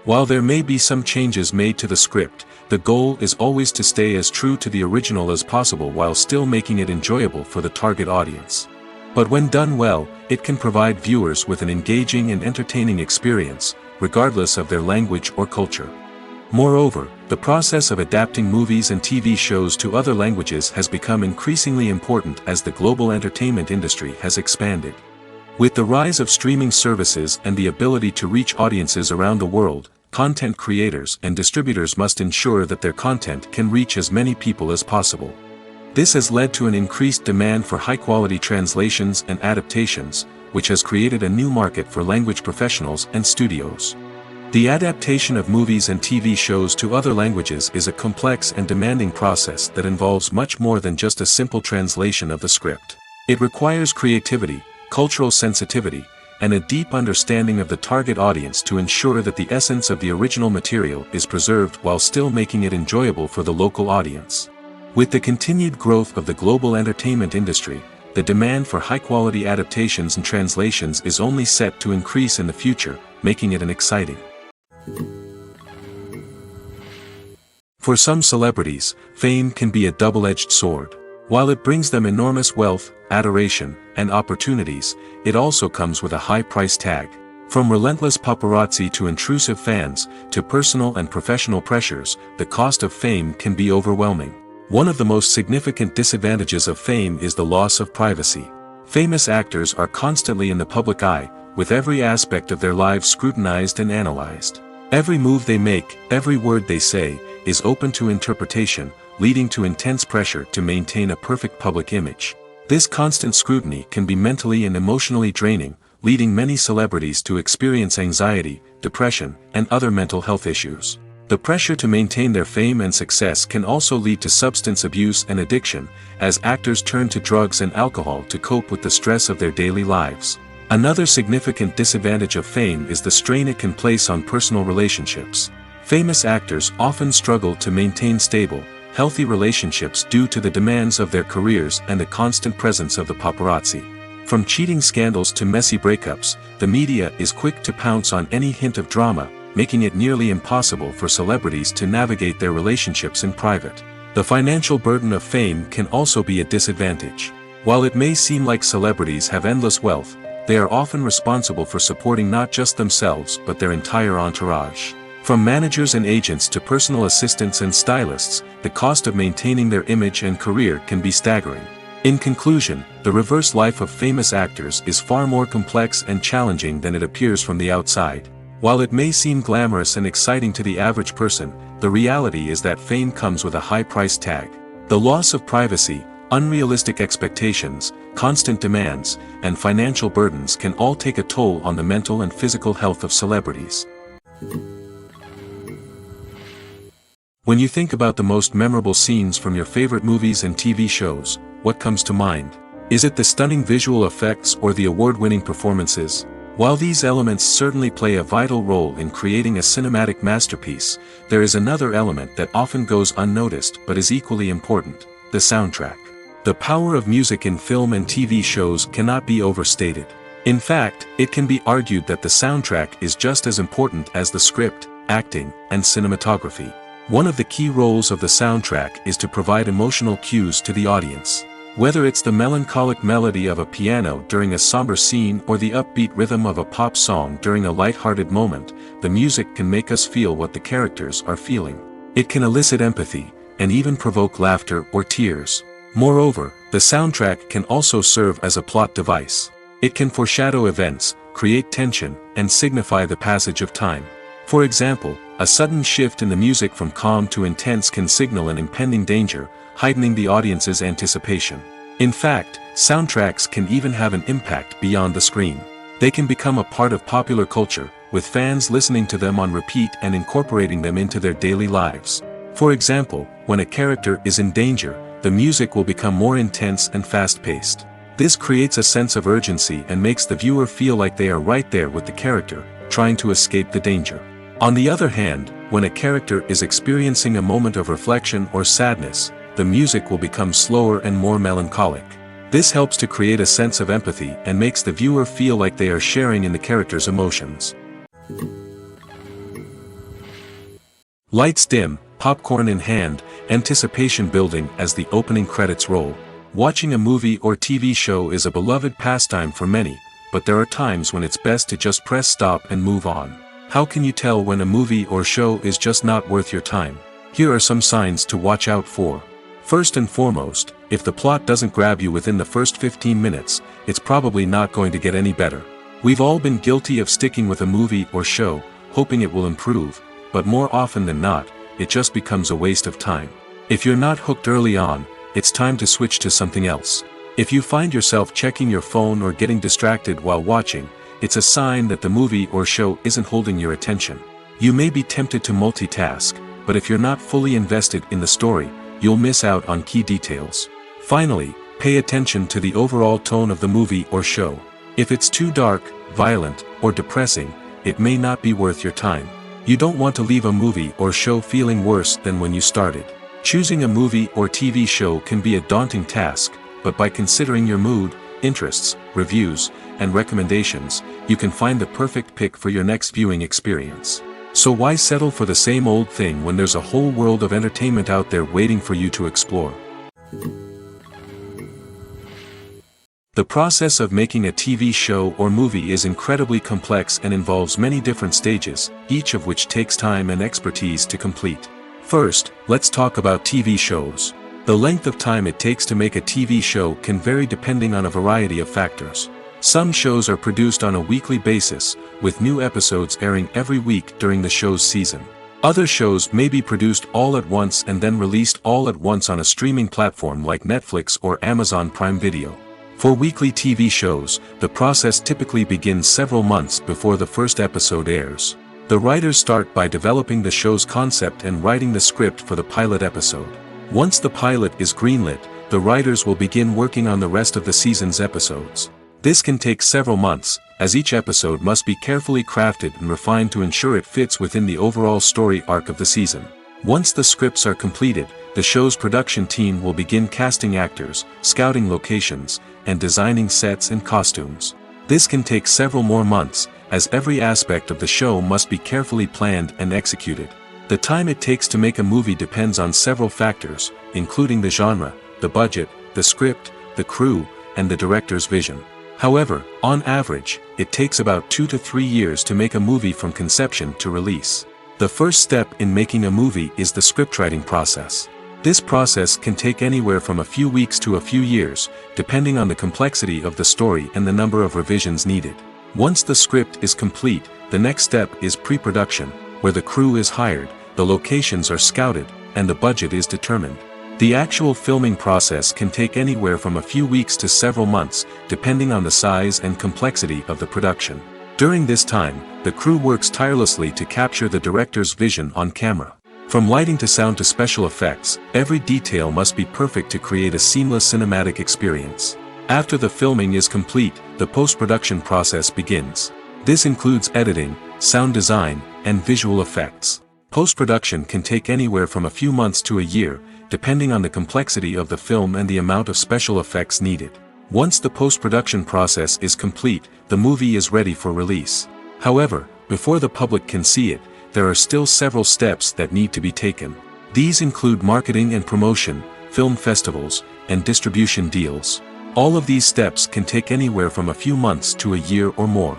While there may be some changes made to the script, the goal is always to stay as true to the original as possible while still making it enjoyable for the target audience. But when done well, it can provide viewers with an engaging and entertaining experience, regardless of their language or culture. Moreover, the process of adapting movies and TV shows to other languages has become increasingly important as the global entertainment industry has expanded. With the rise of streaming services and the ability to reach audiences around the world, content creators and distributors must ensure that their content can reach as many people as possible. This has led to an increased demand for high-quality translations and adaptations, which has created a new market for language professionals and studios. The adaptation of movies and TV shows to other languages is a complex and demanding process that involves much more than just a simple translation of the script. It requires creativity, cultural sensitivity, and a deep understanding of the target audience to ensure that the essence of the original material is preserved while still making it enjoyable for the local audience. With the continued growth of the global entertainment industry, the demand for high-quality adaptations and translations is only set to increase in the future, making it an exciting. For some celebrities, fame can be a double-edged sword. While it brings them enormous wealth, adoration, and opportunities, it also comes with a high price tag. From relentless paparazzi to intrusive fans, to personal and professional pressures, the cost of fame can be overwhelming. One of the most significant disadvantages of fame is the loss of privacy. Famous actors are constantly in the public eye, with every aspect of their lives scrutinized and analyzed. Every move they make, every word they say, is open to interpretation, leading to intense pressure to maintain a perfect public image. This constant scrutiny can be mentally and emotionally draining, leading many celebrities to experience anxiety, depression, and other mental health issues. The pressure to maintain their fame and success can also lead to substance abuse and addiction, as actors turn to drugs and alcohol to cope with the stress of their daily lives. Another significant disadvantage of fame is the strain it can place on personal relationships. Famous actors often struggle to maintain stable, healthy relationships due to the demands of their careers and the constant presence of the paparazzi. From cheating scandals to messy breakups, the media is quick to pounce on any hint of drama, making it nearly impossible for celebrities to navigate their relationships in private. The financial burden of fame can also be a disadvantage. While it may seem like celebrities have endless wealth, they are often responsible for supporting not just themselves but their entire entourage. From managers and agents to personal assistants and stylists, the cost of maintaining their image and career can be staggering. In conclusion, the reverse life of famous actors is far more complex and challenging than it appears from the outside. While it may seem glamorous and exciting to the average person, the reality is that fame comes with a high price tag. The loss of privacy, unrealistic expectations, constant demands, and financial burdens can all take a toll on the mental and physical health of celebrities. When you think about the most memorable scenes from your favorite movies and TV shows, what comes to mind? Is it the stunning visual effects or the award-winning performances? While these elements certainly play a vital role in creating a cinematic masterpiece, there is another element that often goes unnoticed but is equally important: the soundtrack. The power of music in film and TV shows cannot be overstated. In fact, it can be argued that the soundtrack is just as important as the script, acting, and cinematography. One of the key roles of the soundtrack is to provide emotional cues to the audience. Whether it's the melancholic melody of a piano during a somber scene or the upbeat rhythm of a pop song during a light-hearted moment, the music can make us feel what the characters are feeling. It can elicit empathy, and even provoke laughter or tears. Moreover, the soundtrack can also serve as a plot device. It can foreshadow events, create tension, and signify the passage of time. For example, a sudden shift in the music from calm to intense can signal an impending danger, heightening the audience's anticipation. In fact, soundtracks can even have an impact beyond the screen. They can become a part of popular culture, with fans listening to them on repeat and incorporating them into their daily lives. For example, when a character is in danger, the music will become more intense and fast-paced. This creates a sense of urgency and makes the viewer feel like they are right there with the character, trying to escape the danger. On the other hand, when a character is experiencing a moment of reflection or sadness, the music will become slower and more melancholic. This helps to create a sense of empathy and makes the viewer feel like they are sharing in the character's emotions. Lights dim, popcorn in hand, anticipation building as the opening credits roll. Watching a movie or TV show is a beloved pastime for many, but there are times when it's best to just press stop and move on. How can you tell when a movie or show is just not worth your time? Here are some signs to watch out for. First and foremost, if the plot doesn't grab you within the first 15 minutes, it's probably not going to get any better. We've all been guilty of sticking with a movie or show, hoping it will improve, but more often than not, it just becomes a waste of time. If you're not hooked early on, it's time to switch to something else. If you find yourself checking your phone or getting distracted while watching, it's a sign that the movie or show isn't holding your attention. You may be tempted to multitask, but if you're not fully invested in the story, you'll miss out on key details. Finally, pay attention to the overall tone of the movie or show. If it's too dark, violent, or depressing, it may not be worth your time. You don't want to leave a movie or show feeling worse than when you started. Choosing a movie or TV show can be a daunting task, but by considering your mood, interests, reviews, and recommendations, you can find the perfect pick for your next viewing experience. So why settle for the same old thing when there's a whole world of entertainment out there waiting for you to explore? The process of making a TV show or movie is incredibly complex and involves many different stages, each of which takes time and expertise to complete. First, let's talk about TV shows. The length of time it takes to make a TV show can vary depending on a variety of factors. Some shows are produced on a weekly basis, with new episodes airing every week during the show's season. Other shows may be produced all at once and then released all at once on a streaming platform like Netflix or Amazon Prime Video. For weekly TV shows, the process typically begins several months before the first episode airs. The writers start by developing the show's concept and writing the script for the pilot episode. Once the pilot is greenlit, the writers will begin working on the rest of the season's episodes. This can take several months, as each episode must be carefully crafted and refined to ensure it fits within the overall story arc of the season. Once the scripts are completed, the show's production team will begin casting actors, scouting locations, and designing sets and costumes. This can take several more months, as every aspect of the show must be carefully planned and executed. The time it takes to make a movie depends on several factors, including the genre, the budget, the script, the crew, and the director's vision. However, on average, it takes about 2 to 3 years to make a movie from conception to release. The first step in making a movie is the scriptwriting process. This process can take anywhere from a few weeks to a few years, depending on the complexity of the story and the number of revisions needed. Once the script is complete, the next step is pre-production, where the crew is hired, the locations are scouted, and the budget is determined. The actual filming process can take anywhere from a few weeks to several months, depending on the size and complexity of the production. During this time, the crew works tirelessly to capture the director's vision on camera. From lighting to sound to special effects, every detail must be perfect to create a seamless cinematic experience. After the filming is complete, the post-production process begins. This includes editing, sound design, and visual effects. Post-production can take anywhere from a few months to a year, depending on the complexity of the film and the amount of special effects needed. Once the post-production process is complete, the movie is ready for release. However, before the public can see it, there are still several steps that need to be taken. These include marketing and promotion, film festivals, and distribution deals. All of these steps can take anywhere from a few months to a year or more.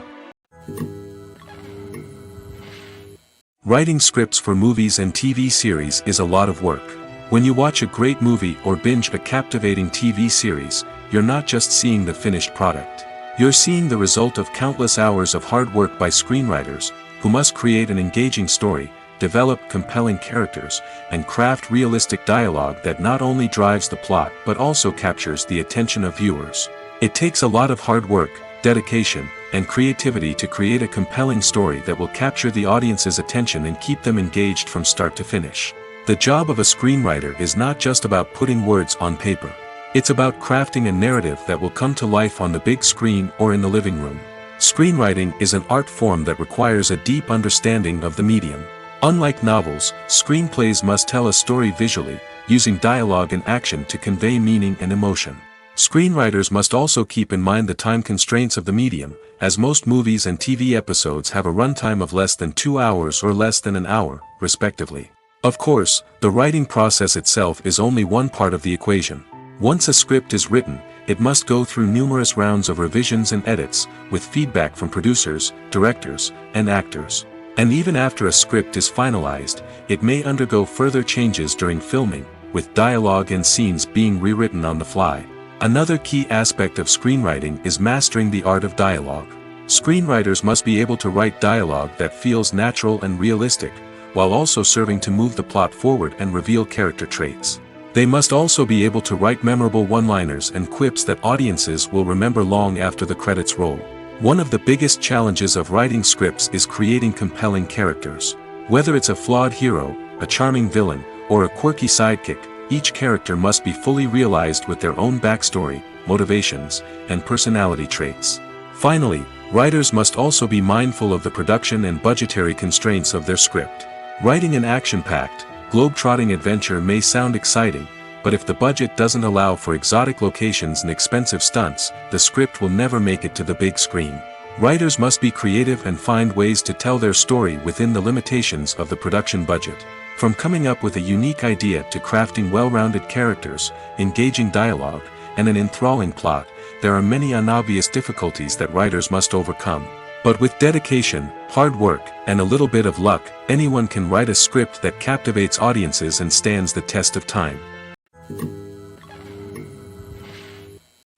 Writing scripts for movies and TV series is a lot of work. When you watch a great movie or binge a captivating TV series, you're not just seeing the finished product. You're seeing the result of countless hours of hard work by screenwriters, who must create an engaging story, develop compelling characters, and craft realistic dialogue that not only drives the plot but also captures the attention of viewers. It takes a lot of hard work, dedication, and creativity to create a compelling story that will capture the audience's attention and keep them engaged from start to finish. The job of a screenwriter is not just about putting words on paper. It's about crafting a narrative that will come to life on the big screen or in the living room. Screenwriting is an art form that requires a deep understanding of the medium. Unlike novels, screenplays must tell a story visually, using dialogue and action to convey meaning and emotion. Screenwriters must also keep in mind the time constraints of the medium, as most movies and TV episodes have a runtime of less than 2 hours or less than an hour, respectively. Of course, the writing process itself is only one part of the equation. Once a script is written, it must go through numerous rounds of revisions and edits, with feedback from producers, directors, and actors. And even after a script is finalized, it may undergo further changes during filming, with dialogue and scenes being rewritten on the fly. Another key aspect of screenwriting is mastering the art of dialogue. Screenwriters must be able to write dialogue that feels natural and realistic, while also serving to move the plot forward and reveal character traits. They must also be able to write memorable one-liners and quips that audiences will remember long after the credits roll. One of the biggest challenges of writing scripts is creating compelling characters. Whether it's a flawed hero, a charming villain, or a quirky sidekick, each character must be fully realized with their own backstory, motivations, and personality traits. Finally, writers must also be mindful of the production and budgetary constraints of their script. Writing an action-packed, globe-trotting adventure may sound exciting, but if the budget doesn't allow for exotic locations and expensive stunts, the script will never make it to the big screen. Writers must be creative and find ways to tell their story within the limitations of the production budget. From coming up with a unique idea to crafting well-rounded characters, engaging dialogue, and an enthralling plot, there are many unobvious difficulties that writers must overcome. But with dedication, hard work, and a little bit of luck, anyone can write a script that captivates audiences and stands the test of time.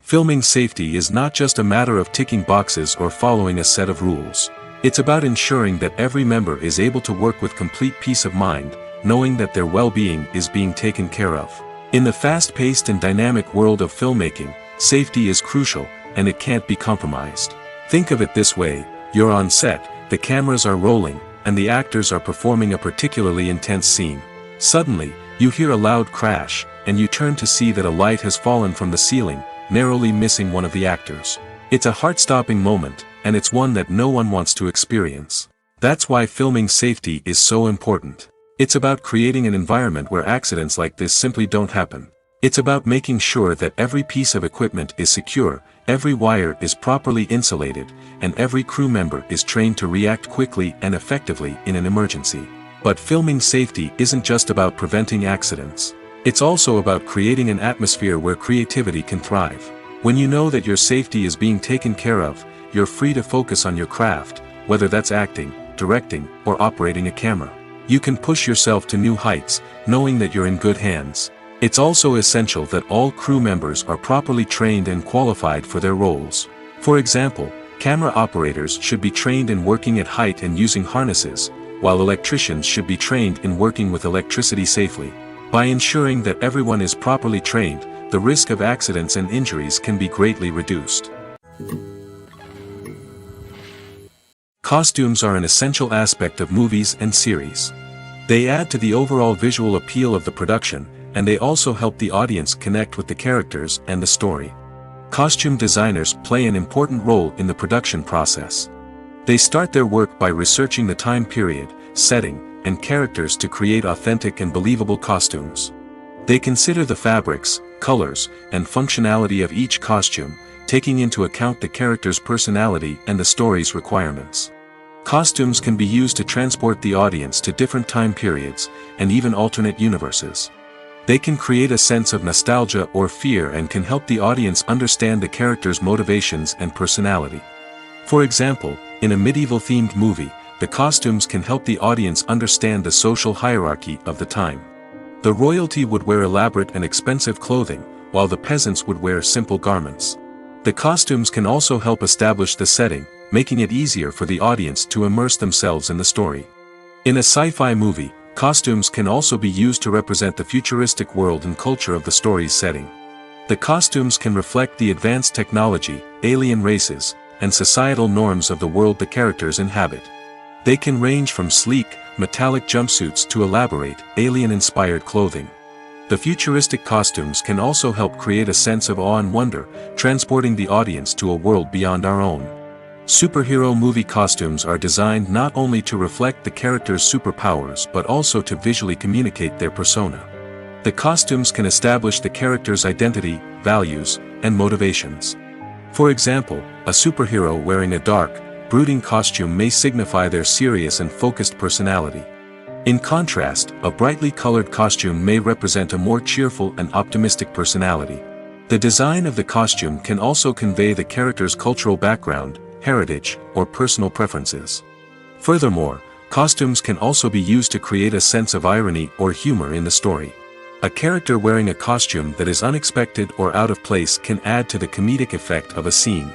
Filming safety is not just a matter of ticking boxes or following a set of rules. It's about ensuring that every member is able to work with complete peace of mind, knowing that their well-being is being taken care of. In the fast-paced and dynamic world of filmmaking, safety is crucial, and it can't be compromised. Think of it this way: you're on set, the cameras are rolling, and the actors are performing a particularly intense scene. Suddenly, you hear a loud crash, and you turn to see that a light has fallen from the ceiling, narrowly missing one of the actors. It's a heart-stopping moment, and it's one that no one wants to experience. That's why filming safety is so important. It's about creating an environment where accidents like this simply don't happen. It's about making sure that every piece of equipment is secure, every wire is properly insulated, and every crew member is trained to react quickly and effectively in an emergency. But filming safety isn't just about preventing accidents. It's also about creating an atmosphere where creativity can thrive. When you know that your safety is being taken care of, you're free to focus on your craft, whether that's acting, directing, or operating a camera. You can push yourself to new heights, knowing that you're in good hands. It's also essential that all crew members are properly trained and qualified for their roles. For example, camera operators should be trained in working at height and using harnesses, while electricians should be trained in working with electricity safely. By ensuring that everyone is properly trained, the risk of accidents and injuries can be greatly reduced. Costumes are an essential aspect of movies and series. They add to the overall visual appeal of the production, and they also help the audience connect with the characters and the story. Costume designers play an important role in the production process. They start their work by researching the time period, setting, and characters to create authentic and believable costumes. They consider the fabrics, colors, and functionality of each costume, taking into account the character's personality and the story's requirements. Costumes can be used to transport the audience to different time periods, and even alternate universes. They can create a sense of nostalgia or fear and can help the audience understand the character's motivations and personality. For example, in a medieval-themed movie, the costumes can help the audience understand the social hierarchy of the time. The royalty would wear elaborate and expensive clothing, while the peasants would wear simple garments. The costumes can also help establish the setting, making it easier for the audience to immerse themselves in the story. In a sci-fi movie, costumes can also be used to represent the futuristic world and culture of the story's setting. The costumes can reflect the advanced technology, alien races, and societal norms of the world the characters inhabit. They can range from sleek, metallic jumpsuits to elaborate, alien-inspired clothing. The futuristic costumes can also help create a sense of awe and wonder, transporting the audience to a world beyond our own. Superhero movie costumes are designed not only to reflect the character's superpowers but also to visually communicate their persona. The costumes can establish the character's identity, values, and motivations. For example, a superhero wearing a dark, brooding costume may signify their serious and focused personality. In contrast, a brightly colored costume may represent a more cheerful and optimistic personality. The design of the costume can also convey the character's cultural background, heritage, or personal preferences. Furthermore, costumes can also be used to create a sense of irony or humor in the story. A character wearing a costume that is unexpected or out of place can add to the comedic effect of a scene.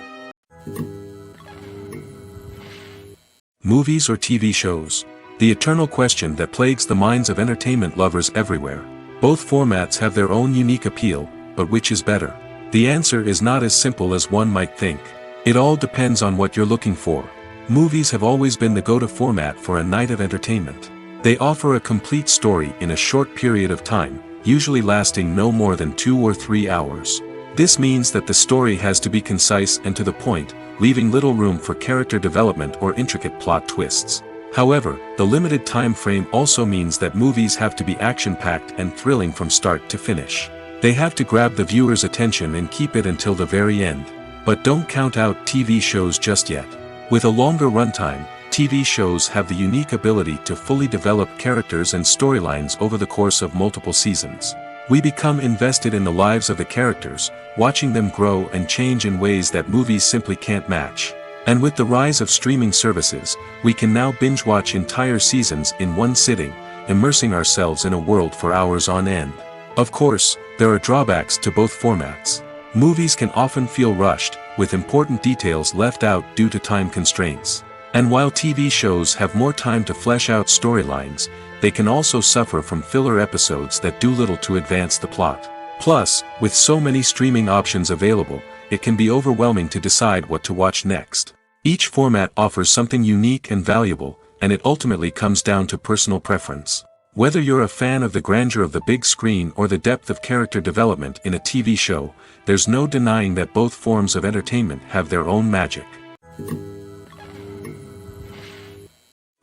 Movies or TV shows? The eternal question that plagues the minds of entertainment lovers everywhere. Both formats have their own unique appeal, but which is better? The answer is not as simple as one might think. It all depends on what you're looking for. Movies have always been the go-to format for a night of entertainment. They offer a complete story in a short period of time, usually lasting no more than 2 or 3 hours. This means that the story has to be concise and to the point, leaving little room for character development or intricate plot twists. However, the limited time frame also means that movies have to be action-packed and thrilling from start to finish. They have to grab the viewer's attention and keep it until the very end. But don't count out TV shows just yet. With a longer runtime, TV shows have the unique ability to fully develop characters and storylines over the course of multiple seasons. We become invested in the lives of the characters, watching them grow and change in ways that movies simply can't match. And with the rise of streaming services, we can now binge-watch entire seasons in one sitting, immersing ourselves in a world for hours on end. Of course, there are drawbacks to both formats. Movies can often feel rushed, with important details left out due to time constraints. And while TV shows have more time to flesh out storylines, they can also suffer from filler episodes that do little to advance the plot. Plus, with so many streaming options available, it can be overwhelming to decide what to watch next. Each format offers something unique and valuable, and it ultimately comes down to personal preference. Whether you're a fan of the grandeur of the big screen or the depth of character development in a TV show, there's no denying that both forms of entertainment have their own magic.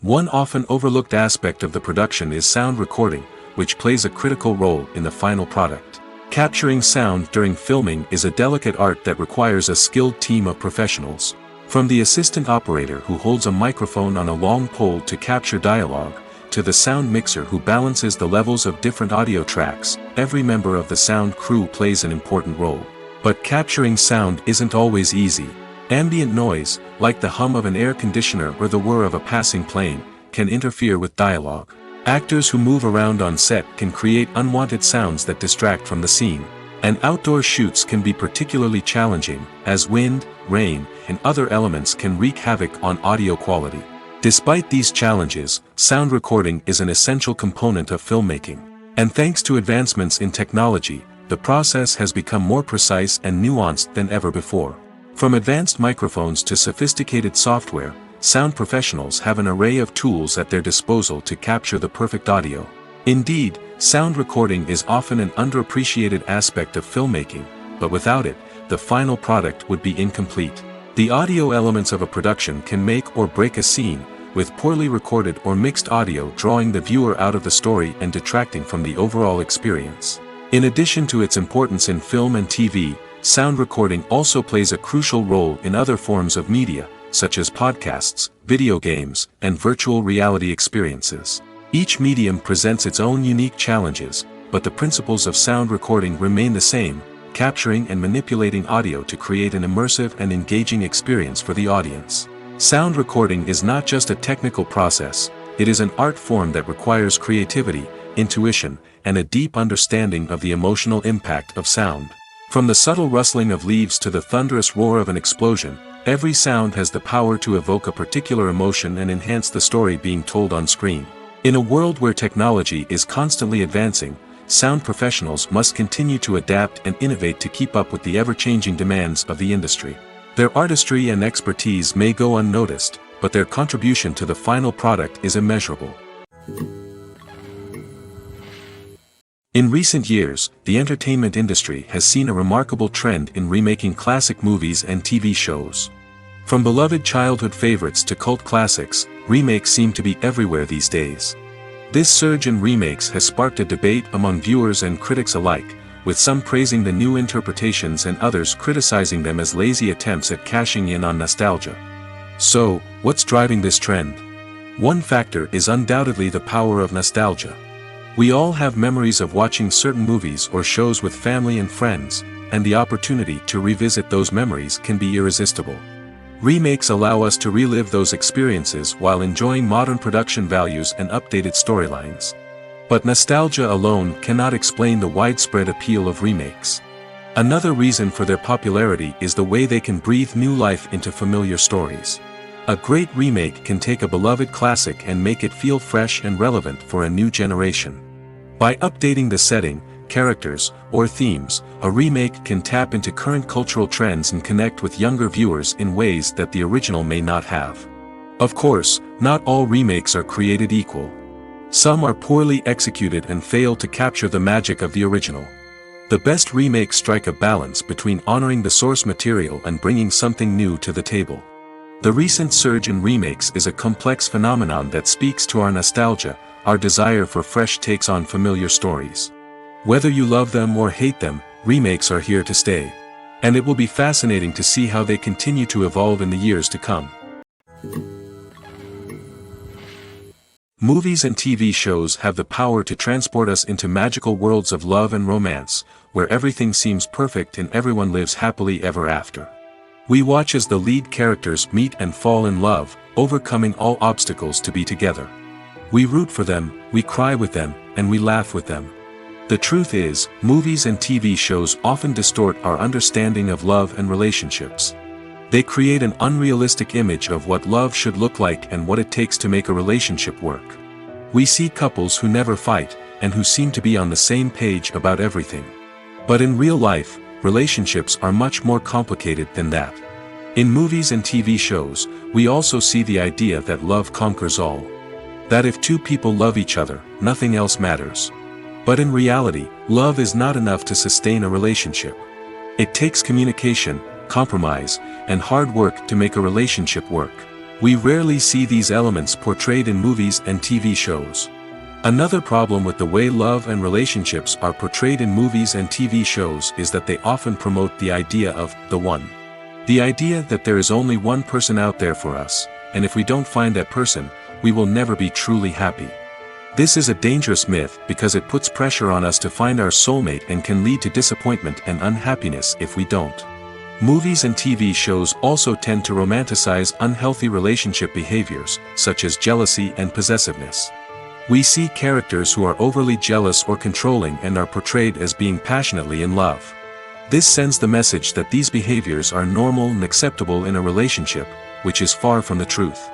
One often overlooked aspect of the production is sound recording, which plays a critical role in the final product. Capturing sound during filming is a delicate art that requires a skilled team of professionals. From the assistant operator who holds a microphone on a long pole to capture dialogue, to the sound mixer who balances the levels of different audio tracks, every member of the sound crew plays an important role. But capturing sound isn't always easy. Ambient noise, like the hum of an air conditioner or the whir of a passing plane, can interfere with dialogue. Actors who move around on set can create unwanted sounds that distract from the scene. And outdoor shoots can be particularly challenging, as wind, rain, and other elements can wreak havoc on audio quality. Despite these challenges, sound recording is an essential component of filmmaking. And thanks to advancements in technology, the process has become more precise and nuanced than ever before. From advanced microphones to sophisticated software, sound professionals have an array of tools at their disposal to capture the perfect audio. Indeed, sound recording is often an underappreciated aspect of filmmaking, but without it, the final product would be incomplete. The audio elements of a production can make or break a scene, with poorly recorded or mixed audio drawing the viewer out of the story and detracting from the overall experience. In addition to its importance in film and TV, sound recording also plays a crucial role in other forms of media, such as podcasts, video games, and virtual reality experiences. Each medium presents its own unique challenges, but the principles of sound recording remain the same, capturing and manipulating audio to create an immersive and engaging experience for the audience. Sound recording is not just a technical process, it is an art form that requires creativity, intuition, and a deep understanding of the emotional impact of sound. From the subtle rustling of leaves to the thunderous roar of an explosion, every sound has the power to evoke a particular emotion and enhance the story being told on screen. In a world where technology is constantly advancing, sound professionals must continue to adapt and innovate to keep up with the ever-changing demands of the industry. Their artistry and expertise may go unnoticed, but their contribution to the final product is immeasurable. In recent years, the entertainment industry has seen a remarkable trend in remaking classic movies and TV shows. From beloved childhood favorites to cult classics, remakes seem to be everywhere these days. This surge in remakes has sparked a debate among viewers and critics alike, with some praising the new interpretations and others criticizing them as lazy attempts at cashing in on nostalgia. So, what's driving this trend? One factor is undoubtedly the power of nostalgia. We all have memories of watching certain movies or shows with family and friends, and the opportunity to revisit those memories can be irresistible. Remakes allow us to relive those experiences while enjoying modern production values and updated storylines. But nostalgia alone cannot explain the widespread appeal of remakes. Another reason for their popularity is the way they can breathe new life into familiar stories. A great remake can take a beloved classic and make it feel fresh and relevant for a new generation. By updating the setting, characters, or themes, a remake can tap into current cultural trends and connect with younger viewers in ways that the original may not have. Of course, not all remakes are created equal. Some are poorly executed and fail to capture the magic of the original. The best remakes strike a balance between honoring the source material and bringing something new to the table. The recent surge in remakes is a complex phenomenon that speaks to our nostalgia, our desire for fresh takes on familiar stories. Whether you love them or hate them, remakes are here to stay. And it will be fascinating to see how they continue to evolve in the years to come. Movies and TV shows have the power to transport us into magical worlds of love and romance, where everything seems perfect and everyone lives happily ever after. We watch as the lead characters meet and fall in love, overcoming all obstacles to be together. We root for them, we cry with them, and we laugh with them. The truth is, movies and TV shows often distort our understanding of love and relationships. They create an unrealistic image of what love should look like and what it takes to make a relationship work. We see couples who never fight, and who seem to be on the same page about everything. But in real life, relationships are much more complicated than that. In movies and TV shows, we also see the idea that love conquers all. That if two people love each other, nothing else matters. But in reality, love is not enough to sustain a relationship. It takes communication, compromise, and hard work to make a relationship work. We rarely see these elements portrayed in movies and TV shows. Another problem with the way love and relationships are portrayed in movies and TV shows is that they often promote the idea of the one. The idea that there is only one person out there for us, and if we don't find that person, we will never be truly happy. This is a dangerous myth because it puts pressure on us to find our soulmate and can lead to disappointment and unhappiness if we don't. Movies and TV shows also tend to romanticize unhealthy relationship behaviors, such as jealousy and possessiveness. We see characters who are overly jealous or controlling and are portrayed as being passionately in love. This sends the message that these behaviors are normal and acceptable in a relationship, which is far from the truth.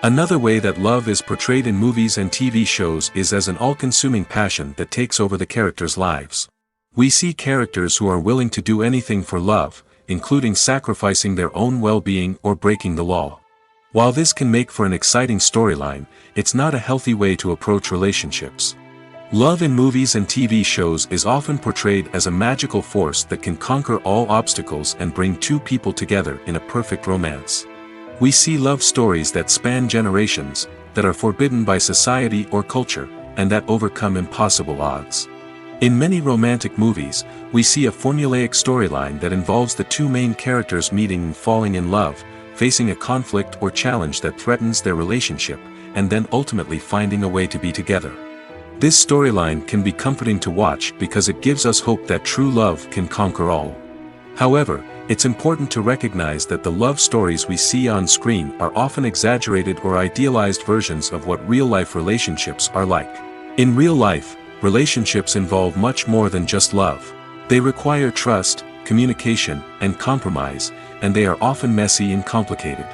Another way that love is portrayed in movies and TV shows is as an all-consuming passion that takes over the characters' lives. We see characters who are willing to do anything for love, including sacrificing their own well-being or breaking the law. While this can make for an exciting storyline, it's not a healthy way to approach relationships. Love in movies and TV shows is often portrayed as a magical force that can conquer all obstacles and bring two people together in a perfect romance. We see love stories that span generations, that are forbidden by society or culture, and that overcome impossible odds. In many romantic movies, we see a formulaic storyline that involves the two main characters meeting and falling in love, facing a conflict or challenge that threatens their relationship, and then ultimately finding a way to be together. This storyline can be comforting to watch because it gives us hope that true love can conquer all. However, it's important to recognize that the love stories we see on screen are often exaggerated or idealized versions of what real-life relationships are like. In real life, relationships involve much more than just love. They require trust, communication, and compromise, and they are often messy and complicated.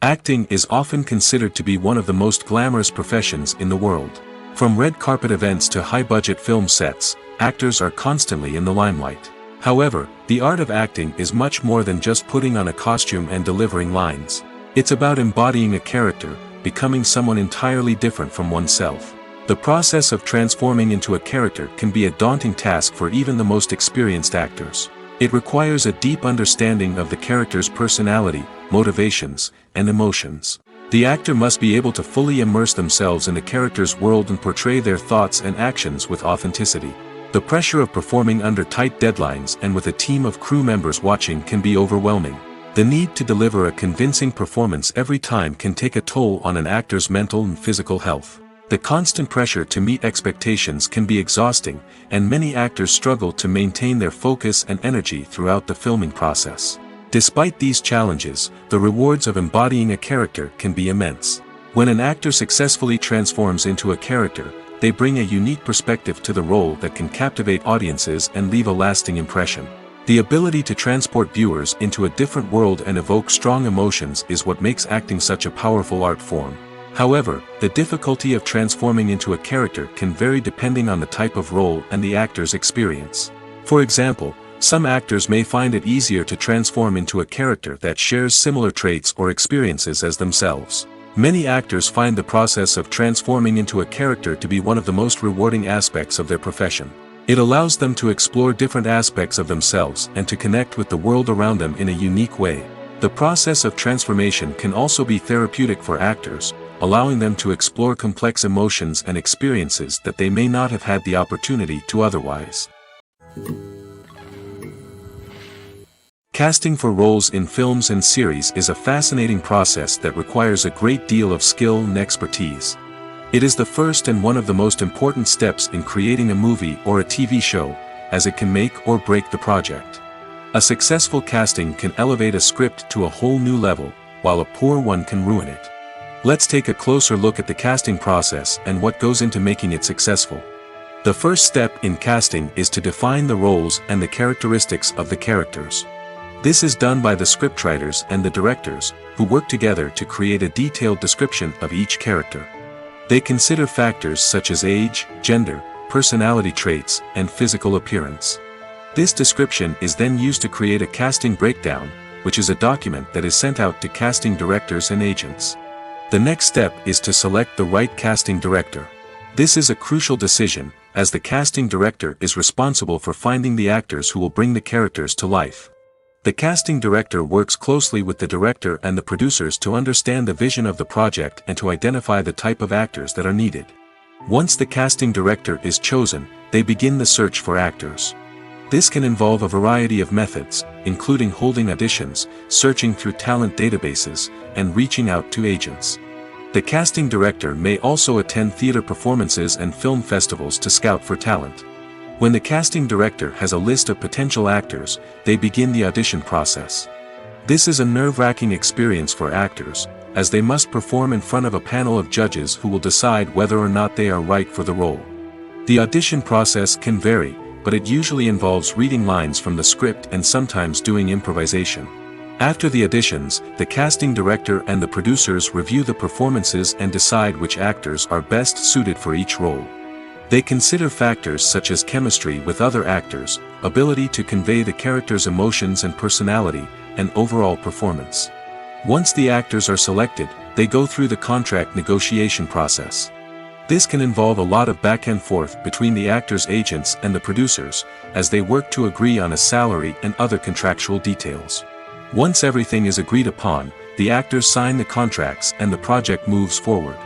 Acting is often considered to be one of the most glamorous professions in the world. From red carpet events to high-budget film sets, actors are constantly in the limelight. However, the art of acting is much more than just putting on a costume and delivering lines. It's about embodying a character, becoming someone entirely different from oneself. The process of transforming into a character can be a daunting task for even the most experienced actors. It requires a deep understanding of the character's personality, motivations, and emotions. The actor must be able to fully immerse themselves in the character's world and portray their thoughts and actions with authenticity. The pressure of performing under tight deadlines and with a team of crew members watching can be overwhelming. The need to deliver a convincing performance every time can take a toll on an actor's mental and physical health. The constant pressure to meet expectations can be exhausting, and many actors struggle to maintain their focus and energy throughout the filming process. Despite these challenges, the rewards of embodying a character can be immense. When an actor successfully transforms into a character, they bring a unique perspective to the role that can captivate audiences and leave a lasting impression. The ability to transport viewers into a different world and evoke strong emotions is what makes acting such a powerful art form. However, the difficulty of transforming into a character can vary depending on the type of role and the actor's experience. For example, some actors may find it easier to transform into a character that shares similar traits or experiences as themselves. Many actors find the process of transforming into a character to be one of the most rewarding aspects of their profession. It allows them to explore different aspects of themselves and to connect with the world around them in a unique way. The process of transformation can also be therapeutic for actors, allowing them to explore complex emotions and experiences that they may not have had the opportunity to otherwise. Casting for roles in films and series is a fascinating process that requires a great deal of skill and expertise. It is the first and one of the most important steps in creating a movie or a TV show, as it can make or break the project. A successful casting can elevate a script to a whole new level, while a poor one can ruin it. Let's take a closer look at the casting process and what goes into making it successful. The first step in casting is to define the roles and the characteristics of the characters. This is done by the scriptwriters and the directors, who work together to create a detailed description of each character. They consider factors such as age, gender, personality traits, and physical appearance. This description is then used to create a casting breakdown, which is a document that is sent out to casting directors and agents. The next step is to select the right casting director. This is a crucial decision, as the casting director is responsible for finding the actors who will bring the characters to life. The casting director works closely with the director and the producers to understand the vision of the project and to identify the type of actors that are needed. Once the casting director is chosen, they begin the search for actors. This can involve a variety of methods, including holding auditions, searching through talent databases, and reaching out to agents. The casting director may also attend theater performances and film festivals to scout for talent. When the casting director has a list of potential actors, they begin the audition process. This is a nerve-wracking experience for actors, as they must perform in front of a panel of judges who will decide whether or not they are right for the role. The audition process can vary, but it usually involves reading lines from the script and sometimes doing improvisation. After the auditions, the casting director and the producers review the performances and decide which actors are best suited for each role. They consider factors such as chemistry with other actors, ability to convey the character's emotions and personality, and overall performance. Once the actors are selected, they go through the contract negotiation process. This can involve a lot of back and forth between the actors' agents and the producers, as they work to agree on a salary and other contractual details. Once everything is agreed upon, the actors sign the contracts and the project moves forward.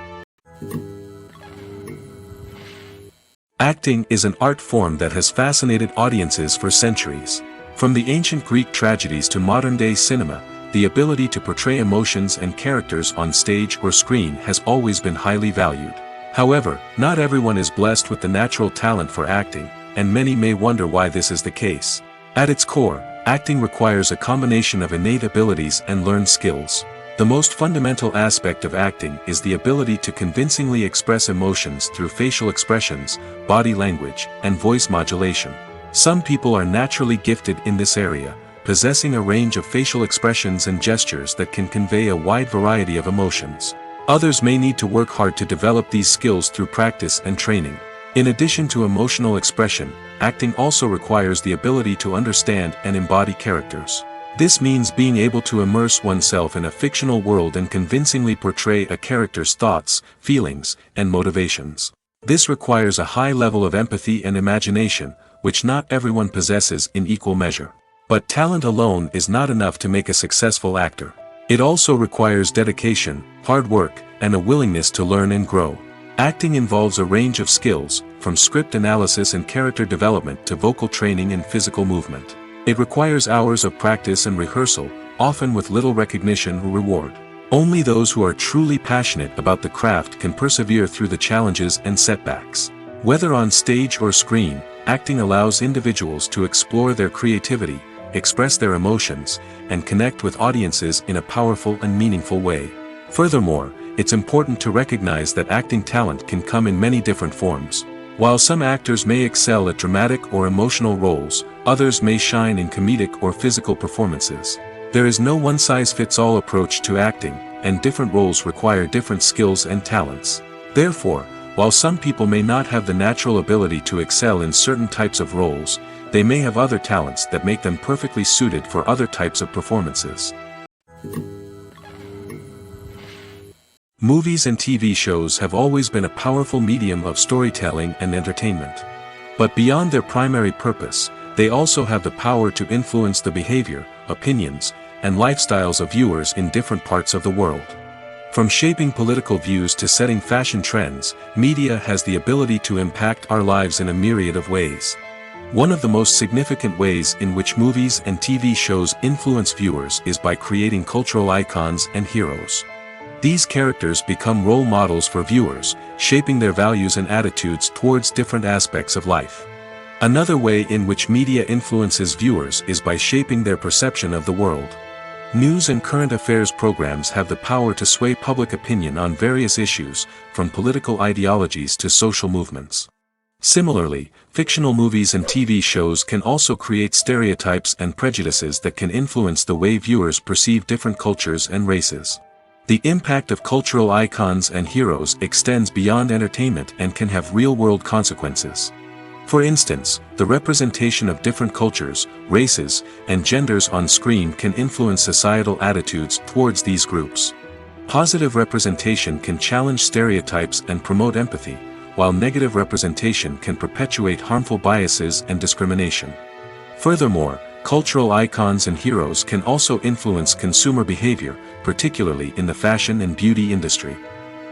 Acting is an art form that has fascinated audiences for centuries. From the ancient Greek tragedies to modern-day cinema, the ability to portray emotions and characters on stage or screen has always been highly valued. However, not everyone is blessed with the natural talent for acting, and many may wonder why this is the case. At its core, acting requires a combination of innate abilities and learned skills. The most fundamental aspect of acting is the ability to convincingly express emotions through facial expressions, body language, and voice modulation. Some people are naturally gifted in this area, possessing a range of facial expressions and gestures that can convey a wide variety of emotions. Others may need to work hard to develop these skills through practice and training. In addition to emotional expression, acting also requires the ability to understand and embody characters. This means being able to immerse oneself in a fictional world and convincingly portray a character's thoughts, feelings, and motivations. This requires a high level of empathy and imagination, which not everyone possesses in equal measure. But talent alone is not enough to make a successful actor. It also requires dedication, hard work, and a willingness to learn and grow. Acting involves a range of skills, from script analysis and character development to vocal training and physical movement. It requires hours of practice and rehearsal, often with little recognition or reward. Only those who are truly passionate about the craft can persevere through the challenges and setbacks. Whether on stage or screen, acting allows individuals to explore their creativity, express their emotions, and connect with audiences in a powerful and meaningful way. Furthermore, it's important to recognize that acting talent can come in many different forms. While some actors may excel at dramatic or emotional roles, others may shine in comedic or physical performances. There is no one-size-fits-all approach to acting, and different roles require different skills and talents. Therefore, while some people may not have the natural ability to excel in certain types of roles, they may have other talents that make them perfectly suited for other types of performances. Movies and TV shows have always been a powerful medium of storytelling and entertainment. But beyond their primary purpose, they also have the power to influence the behavior, opinions, and lifestyles of viewers in different parts of the world. From shaping political views to setting fashion trends, media has the ability to impact our lives in a myriad of ways. One of the most significant ways in which movies and TV shows influence viewers is by creating cultural icons and heroes. These characters become role models for viewers, shaping their values and attitudes towards different aspects of life. Another way in which media influences viewers is by shaping their perception of the world. News and current affairs programs have the power to sway public opinion on various issues, from political ideologies to social movements. Similarly, fictional movies and TV shows can also create stereotypes and prejudices that can influence the way viewers perceive different cultures and races. The impact of cultural icons and heroes extends beyond entertainment and can have real-world consequences. For instance, the representation of different cultures, races, and genders on screen can influence societal attitudes towards these groups. Positive representation can challenge stereotypes and promote empathy, while negative representation can perpetuate harmful biases and discrimination. Furthermore, cultural icons and heroes can also influence consumer behavior, particularly in the fashion and beauty industry.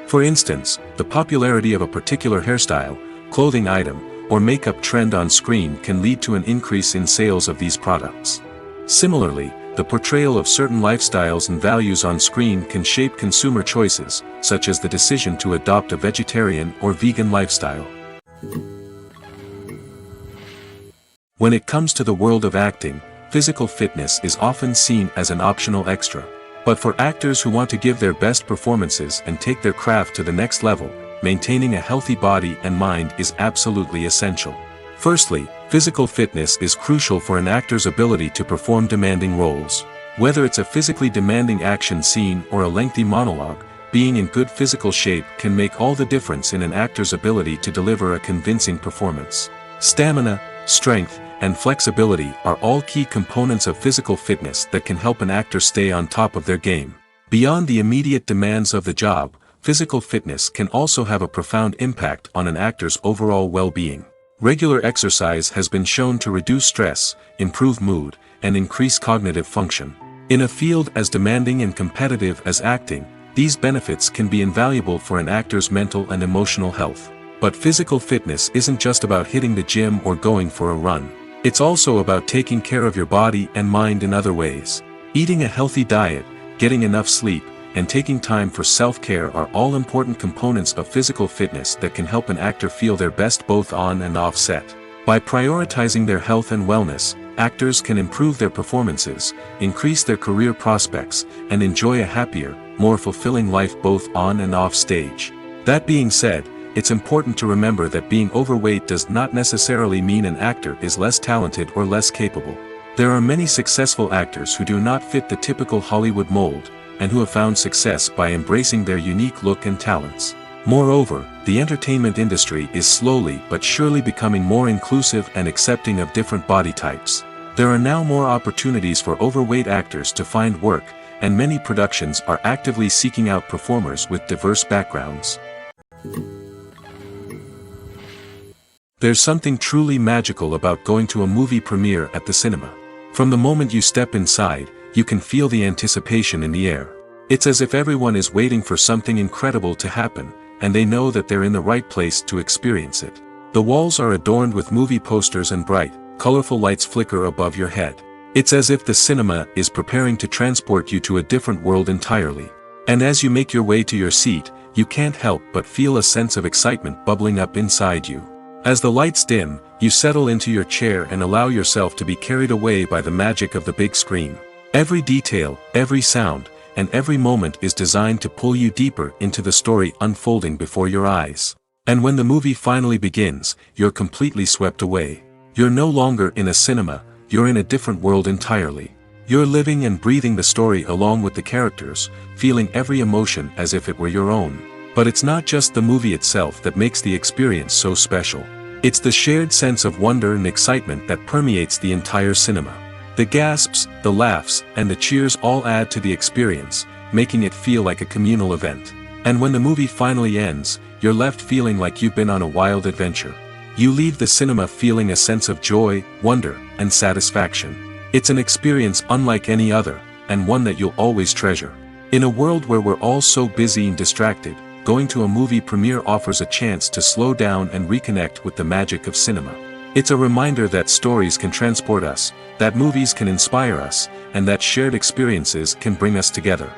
For instance, the popularity of a particular hairstyle, clothing item, or makeup trend on screen can lead to an increase in sales of these products. Similarly, the portrayal of certain lifestyles and values on screen can shape consumer choices, such as the decision to adopt a vegetarian or vegan lifestyle. When it comes to the world of acting, physical fitness is often seen as an optional extra. But for actors who want to give their best performances and take their craft to the next level, maintaining a healthy body and mind is absolutely essential. Firstly, physical fitness is crucial for an actor's ability to perform demanding roles. Whether it's a physically demanding action scene or a lengthy monologue, being in good physical shape can make all the difference in an actor's ability to deliver a convincing performance. Stamina, strength, and flexibility are all key components of physical fitness that can help an actor stay on top of their game. Beyond the immediate demands of the job, physical fitness can also have a profound impact on an actor's overall well-being. Regular exercise has been shown to reduce stress, improve mood, and increase cognitive function. In a field as demanding and competitive as acting, these benefits can be invaluable for an actor's mental and emotional health. But physical fitness isn't just about hitting the gym or going for a run. It's also about taking care of your body and mind in other ways. Eating a healthy diet, getting enough sleep, and taking time for self-care are all important components of physical fitness that can help an actor feel their best both on and off set. By prioritizing their health and wellness, actors can improve their performances, increase their career prospects, and enjoy a happier, more fulfilling life both on and off stage. That being said, it's important to remember that being overweight does not necessarily mean an actor is less talented or less capable. There are many successful actors who do not fit the typical Hollywood mold, and who have found success by embracing their unique look and talents. Moreover, the entertainment industry is slowly but surely becoming more inclusive and accepting of different body types. There are now more opportunities for overweight actors to find work, and many productions are actively seeking out performers with diverse backgrounds. There's something truly magical about going to a movie premiere at the cinema. From the moment you step inside, you can feel the anticipation in the air. It's as if everyone is waiting for something incredible to happen, and they know that they're in the right place to experience it. The walls are adorned with movie posters and bright, colorful lights flicker above your head. It's as if the cinema is preparing to transport you to a different world entirely. And as you make your way to your seat, you can't help but feel a sense of excitement bubbling up inside you. As the lights dim, you settle into your chair and allow yourself to be carried away by the magic of the big screen. Every detail, every sound, and every moment is designed to pull you deeper into the story unfolding before your eyes. And when the movie finally begins, you're completely swept away. You're no longer in a cinema, you're in a different world entirely. You're living and breathing the story along with the characters, feeling every emotion as if it were your own. But it's not just the movie itself that makes the experience so special. It's the shared sense of wonder and excitement that permeates the entire cinema. The gasps, the laughs, and the cheers all add to the experience, making it feel like a communal event. And when the movie finally ends, you're left feeling like you've been on a wild adventure. You leave the cinema feeling a sense of joy, wonder, and satisfaction. It's an experience unlike any other, and one that you'll always treasure. In a world where we're all so busy and distracted, going to a movie premiere offers a chance to slow down and reconnect with the magic of cinema. It's a reminder that stories can transport us, that movies can inspire us, and that shared experiences can bring us together.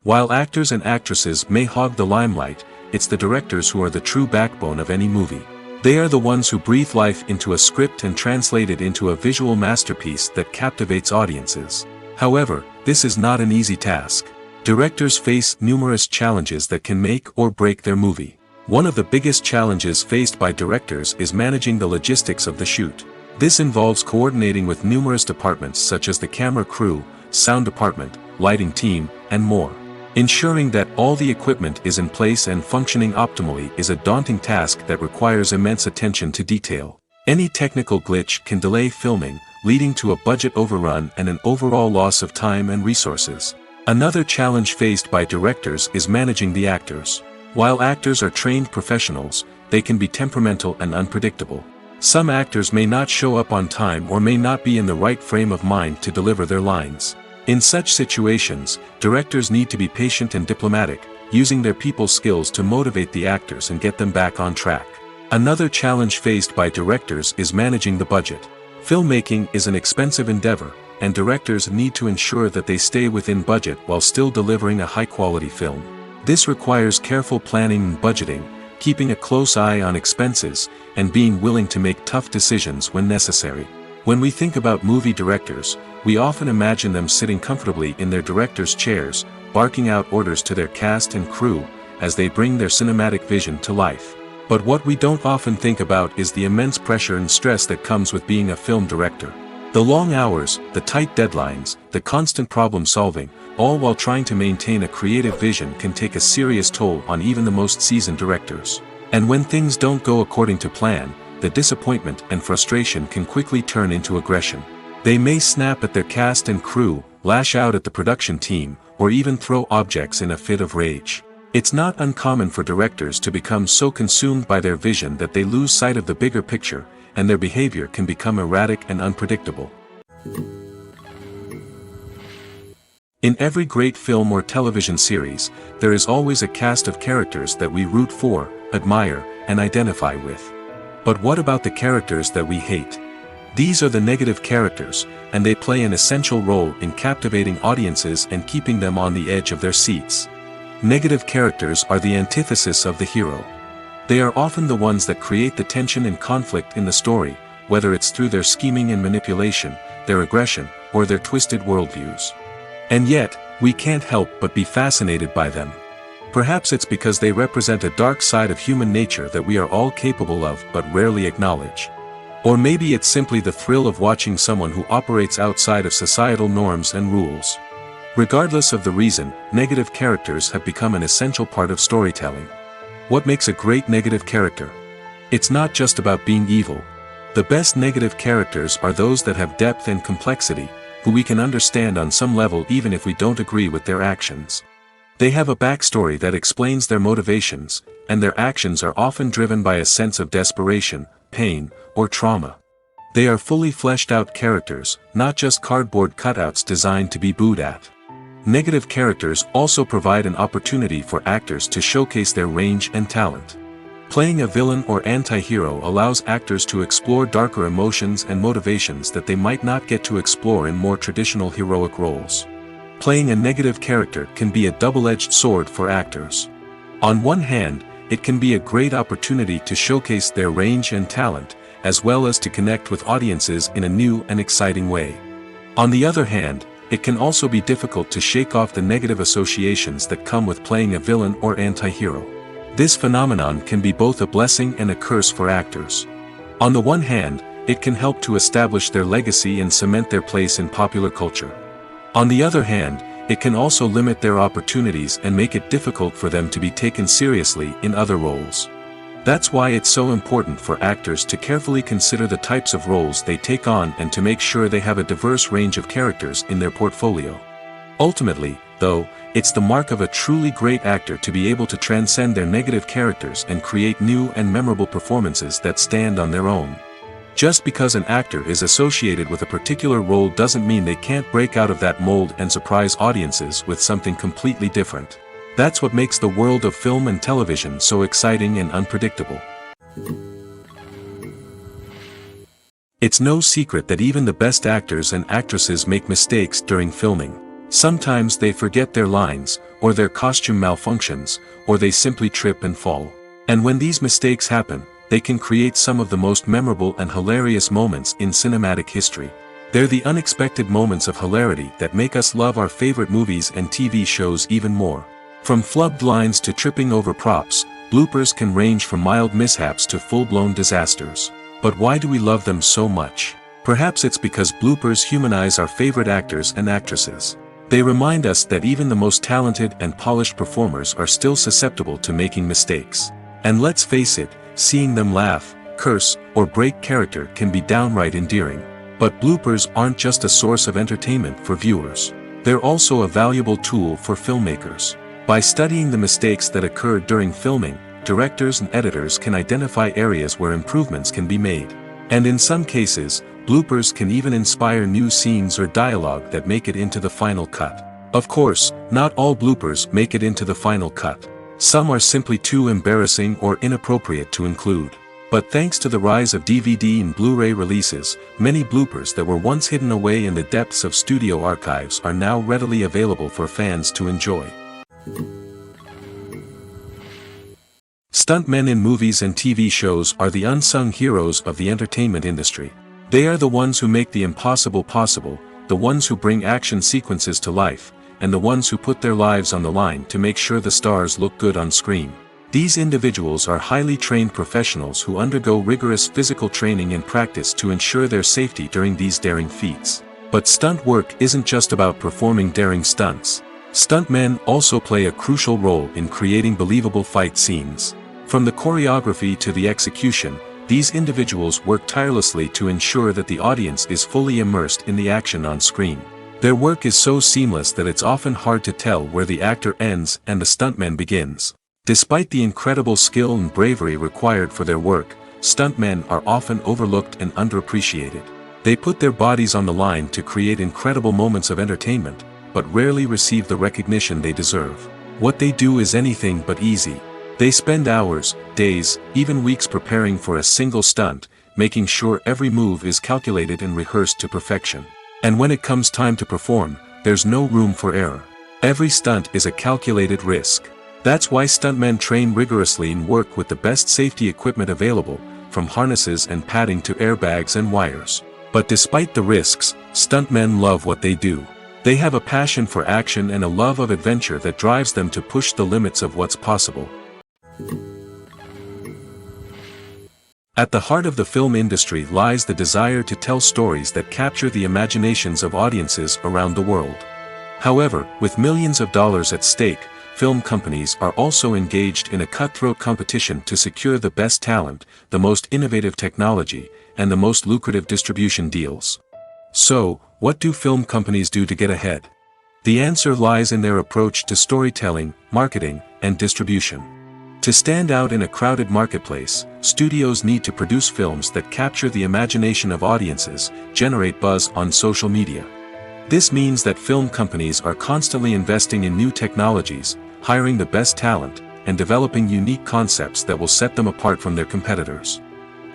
While actors and actresses may hog the limelight, it's the directors who are the true backbone of any movie. They are the ones who breathe life into a script and translate it into a visual masterpiece that captivates audiences. However, this is not an easy task. Directors face numerous challenges that can make or break their movie. One of the biggest challenges faced by directors is managing the logistics of the shoot. This involves coordinating with numerous departments such as the camera crew, sound department, lighting team, and more. Ensuring that all the equipment is in place and functioning optimally is a daunting task that requires immense attention to detail. Any technical glitch can delay filming, leading to a budget overrun and an overall loss of time and resources. Another challenge faced by directors is managing the actors. While actors are trained professionals, they can be temperamental and unpredictable. Some actors may not show up on time or may not be in the right frame of mind to deliver their lines. In such situations, directors need to be patient and diplomatic, using their people skills to motivate the actors and get them back on track. Another challenge faced by directors is managing the budget. Filmmaking is an expensive endeavor, and directors need to ensure that they stay within budget while still delivering a high-quality film. This requires careful planning and budgeting, keeping a close eye on expenses, and being willing to make tough decisions when necessary. When we think about movie directors, we often imagine them sitting comfortably in their director's chairs, barking out orders to their cast and crew, as they bring their cinematic vision to life. But what we don't often think about is the immense pressure and stress that comes with being a film director. The long hours, the tight deadlines, the constant problem solving, all while trying to maintain a creative vision can take a serious toll on even the most seasoned directors. And when things don't go according to plan, the disappointment and frustration can quickly turn into aggression. They may snap at their cast and crew, lash out at the production team, or even throw objects in a fit of rage. It's not uncommon for directors to become so consumed by their vision that they lose sight of the bigger picture, and their behavior can become erratic and unpredictable. In every great film or television series, there is always a cast of characters that we root for, admire, and identify with. But what about the characters that we hate? These are the negative characters, and they play an essential role in captivating audiences and keeping them on the edge of their seats. Negative characters are the antithesis of the hero. They are often the ones that create the tension and conflict in the story, whether it's through their scheming and manipulation, their aggression, or their twisted worldviews. And yet, we can't help but be fascinated by them. Perhaps it's because they represent a dark side of human nature that we are all capable of but rarely acknowledge. Or maybe it's simply the thrill of watching someone who operates outside of societal norms and rules. Regardless of the reason, negative characters have become an essential part of storytelling. What makes a great negative character? It's not just about being evil. The best negative characters are those that have depth and complexity, who we can understand on some level even if we don't agree with their actions. They have a backstory that explains their motivations, and their actions are often driven by a sense of desperation, pain, or trauma. They are fully fleshed out characters, not just cardboard cutouts designed to be booed at. Negative characters also provide an opportunity for actors to showcase their range and talent. Playing a villain or anti-hero allows actors to explore darker emotions and motivations that they might not get to explore in more traditional heroic roles. Playing a negative character can be a double-edged sword for actors. On one hand, it can be a great opportunity to showcase their range and talent, as well as to connect with audiences in a new and exciting way. On the other hand, it can also be difficult to shake off the negative associations that come with playing a villain or anti-hero. This phenomenon can be both a blessing and a curse for actors. On the one hand, it can help to establish their legacy and cement their place in popular culture. On the other hand, it can also limit their opportunities and make it difficult for them to be taken seriously in other roles. That's why it's so important for actors to carefully consider the types of roles they take on and to make sure they have a diverse range of characters in their portfolio. Ultimately, though, it's the mark of a truly great actor to be able to transcend their negative characters and create new and memorable performances that stand on their own. Just because an actor is associated with a particular role doesn't mean they can't break out of that mold and surprise audiences with something completely different. That's what makes the world of film and television so exciting and unpredictable. It's no secret that even the best actors and actresses make mistakes during filming. Sometimes they forget their lines, or their costume malfunctions, or they simply trip and fall. And when these mistakes happen, they can create some of the most memorable and hilarious moments in cinematic history. They're the unexpected moments of hilarity that make us love our favorite movies and TV shows even more. From flubbed lines to tripping over props, bloopers can range from mild mishaps to full-blown disasters. But why do we love them so much? Perhaps it's because bloopers humanize our favorite actors and actresses. They remind us that even the most talented and polished performers are still susceptible to making mistakes. And let's face it, seeing them laugh, curse, or break character can be downright endearing. But bloopers aren't just a source of entertainment for viewers. They're also a valuable tool for filmmakers. By studying the mistakes that occurred during filming, directors and editors can identify areas where improvements can be made. And in some cases, bloopers can even inspire new scenes or dialogue that make it into the final cut. Of course, not all bloopers make it into the final cut. Some are simply too embarrassing or inappropriate to include. But thanks to the rise of DVD and Blu-ray releases, many bloopers that were once hidden away in the depths of studio archives are now readily available for fans to enjoy. Stuntmen in movies and TV shows are the unsung heroes of the entertainment industry. They are the ones who make the impossible possible, the ones who bring action sequences to life, and the ones who put their lives on the line to make sure the stars look good on screen. These individuals are highly trained professionals who undergo rigorous physical training and practice to ensure their safety during these daring feats. But stunt work isn't just about performing daring stunts. Stuntmen also play a crucial role in creating believable fight scenes. From the choreography to the execution, these individuals work tirelessly to ensure that the audience is fully immersed in the action on screen. Their work is so seamless that it's often hard to tell where the actor ends and the stuntman begins. Despite the incredible skill and bravery required for their work, stuntmen are often overlooked and underappreciated. They put their bodies on the line to create incredible moments of entertainment, but rarely receive the recognition they deserve. What they do is anything but easy. They spend hours, days, even weeks preparing for a single stunt, making sure every move is calculated and rehearsed to perfection. And when it comes time to perform, there's no room for error. Every stunt is a calculated risk. That's why stuntmen train rigorously and work with the best safety equipment available, from harnesses and padding to airbags and wires. But despite the risks, stuntmen love what they do. They have a passion for action and a love of adventure that drives them to push the limits of what's possible. At the heart of the film industry lies the desire to tell stories that capture the imaginations of audiences around the world. However, with millions of dollars at stake, film companies are also engaged in a cutthroat competition to secure the best talent, the most innovative technology, and the most lucrative distribution deals. So, what do film companies do to get ahead? The answer lies in their approach to storytelling, marketing, and distribution. To stand out in a crowded marketplace, studios need to produce films that capture the imagination of audiences, generate buzz on social media. This means that film companies are constantly investing in new technologies, hiring the best talent, and developing unique concepts that will set them apart from their competitors.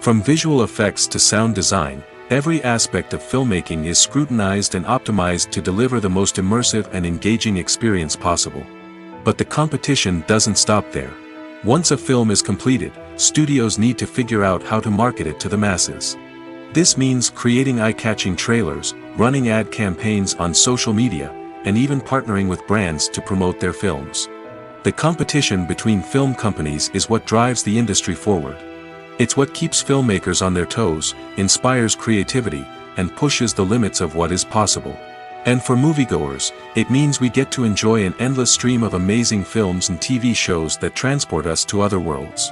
From visual effects to sound design, every aspect of filmmaking is scrutinized and optimized to deliver the most immersive and engaging experience possible. But the competition doesn't stop there. Once a film is completed, studios need to figure out how to market it to the masses. This means creating eye-catching trailers, running ad campaigns on social media, and even partnering with brands to promote their films. The competition between film companies is what drives the industry forward. It's what keeps filmmakers on their toes, inspires creativity, and pushes the limits of what is possible. And for moviegoers, it means we get to enjoy an endless stream of amazing films and TV shows that transport us to other worlds.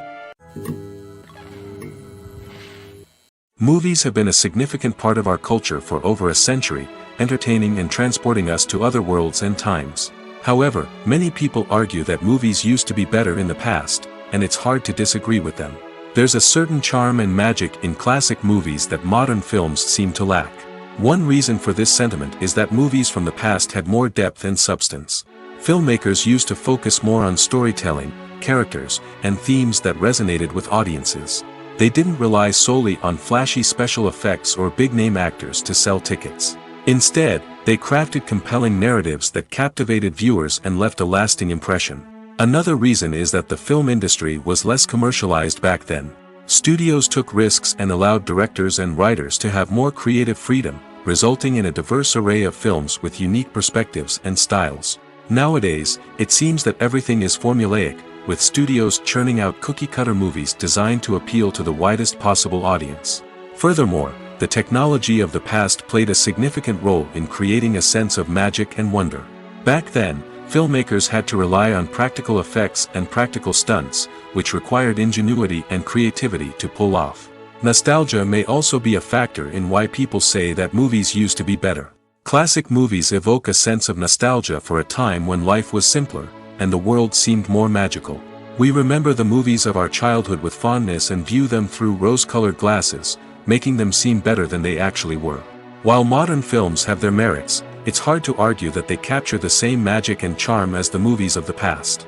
Movies have been a significant part of our culture for over a century, entertaining and transporting us to other worlds and times. However, many people argue that movies used to be better in the past, and it's hard to disagree with them. There's a certain charm and magic in classic movies that modern films seem to lack. One reason for this sentiment is that movies from the past had more depth and substance. Filmmakers used to focus more on storytelling, characters, and themes that resonated with audiences. They didn't rely solely on flashy special effects or big-name actors to sell tickets. Instead, they crafted compelling narratives that captivated viewers and left a lasting impression. Another reason is that the film industry was less commercialized back then. Studios took risks and allowed directors and writers to have more creative freedom, resulting in a diverse array of films with unique perspectives and styles. Nowadays, it seems that everything is formulaic, with studios churning out cookie-cutter movies designed to appeal to the widest possible audience. Furthermore, the technology of the past played a significant role in creating a sense of magic and wonder. Back then, filmmakers had to rely on practical effects and practical stunts, which required ingenuity and creativity to pull off. Nostalgia may also be a factor in why people say that movies used to be better. Classic movies evoke a sense of nostalgia for a time when life was simpler, and the world seemed more magical. We remember the movies of our childhood with fondness and view them through rose-colored glasses, making them seem better than they actually were. While modern films have their merits, it's hard to argue that they capture the same magic and charm as the movies of the past.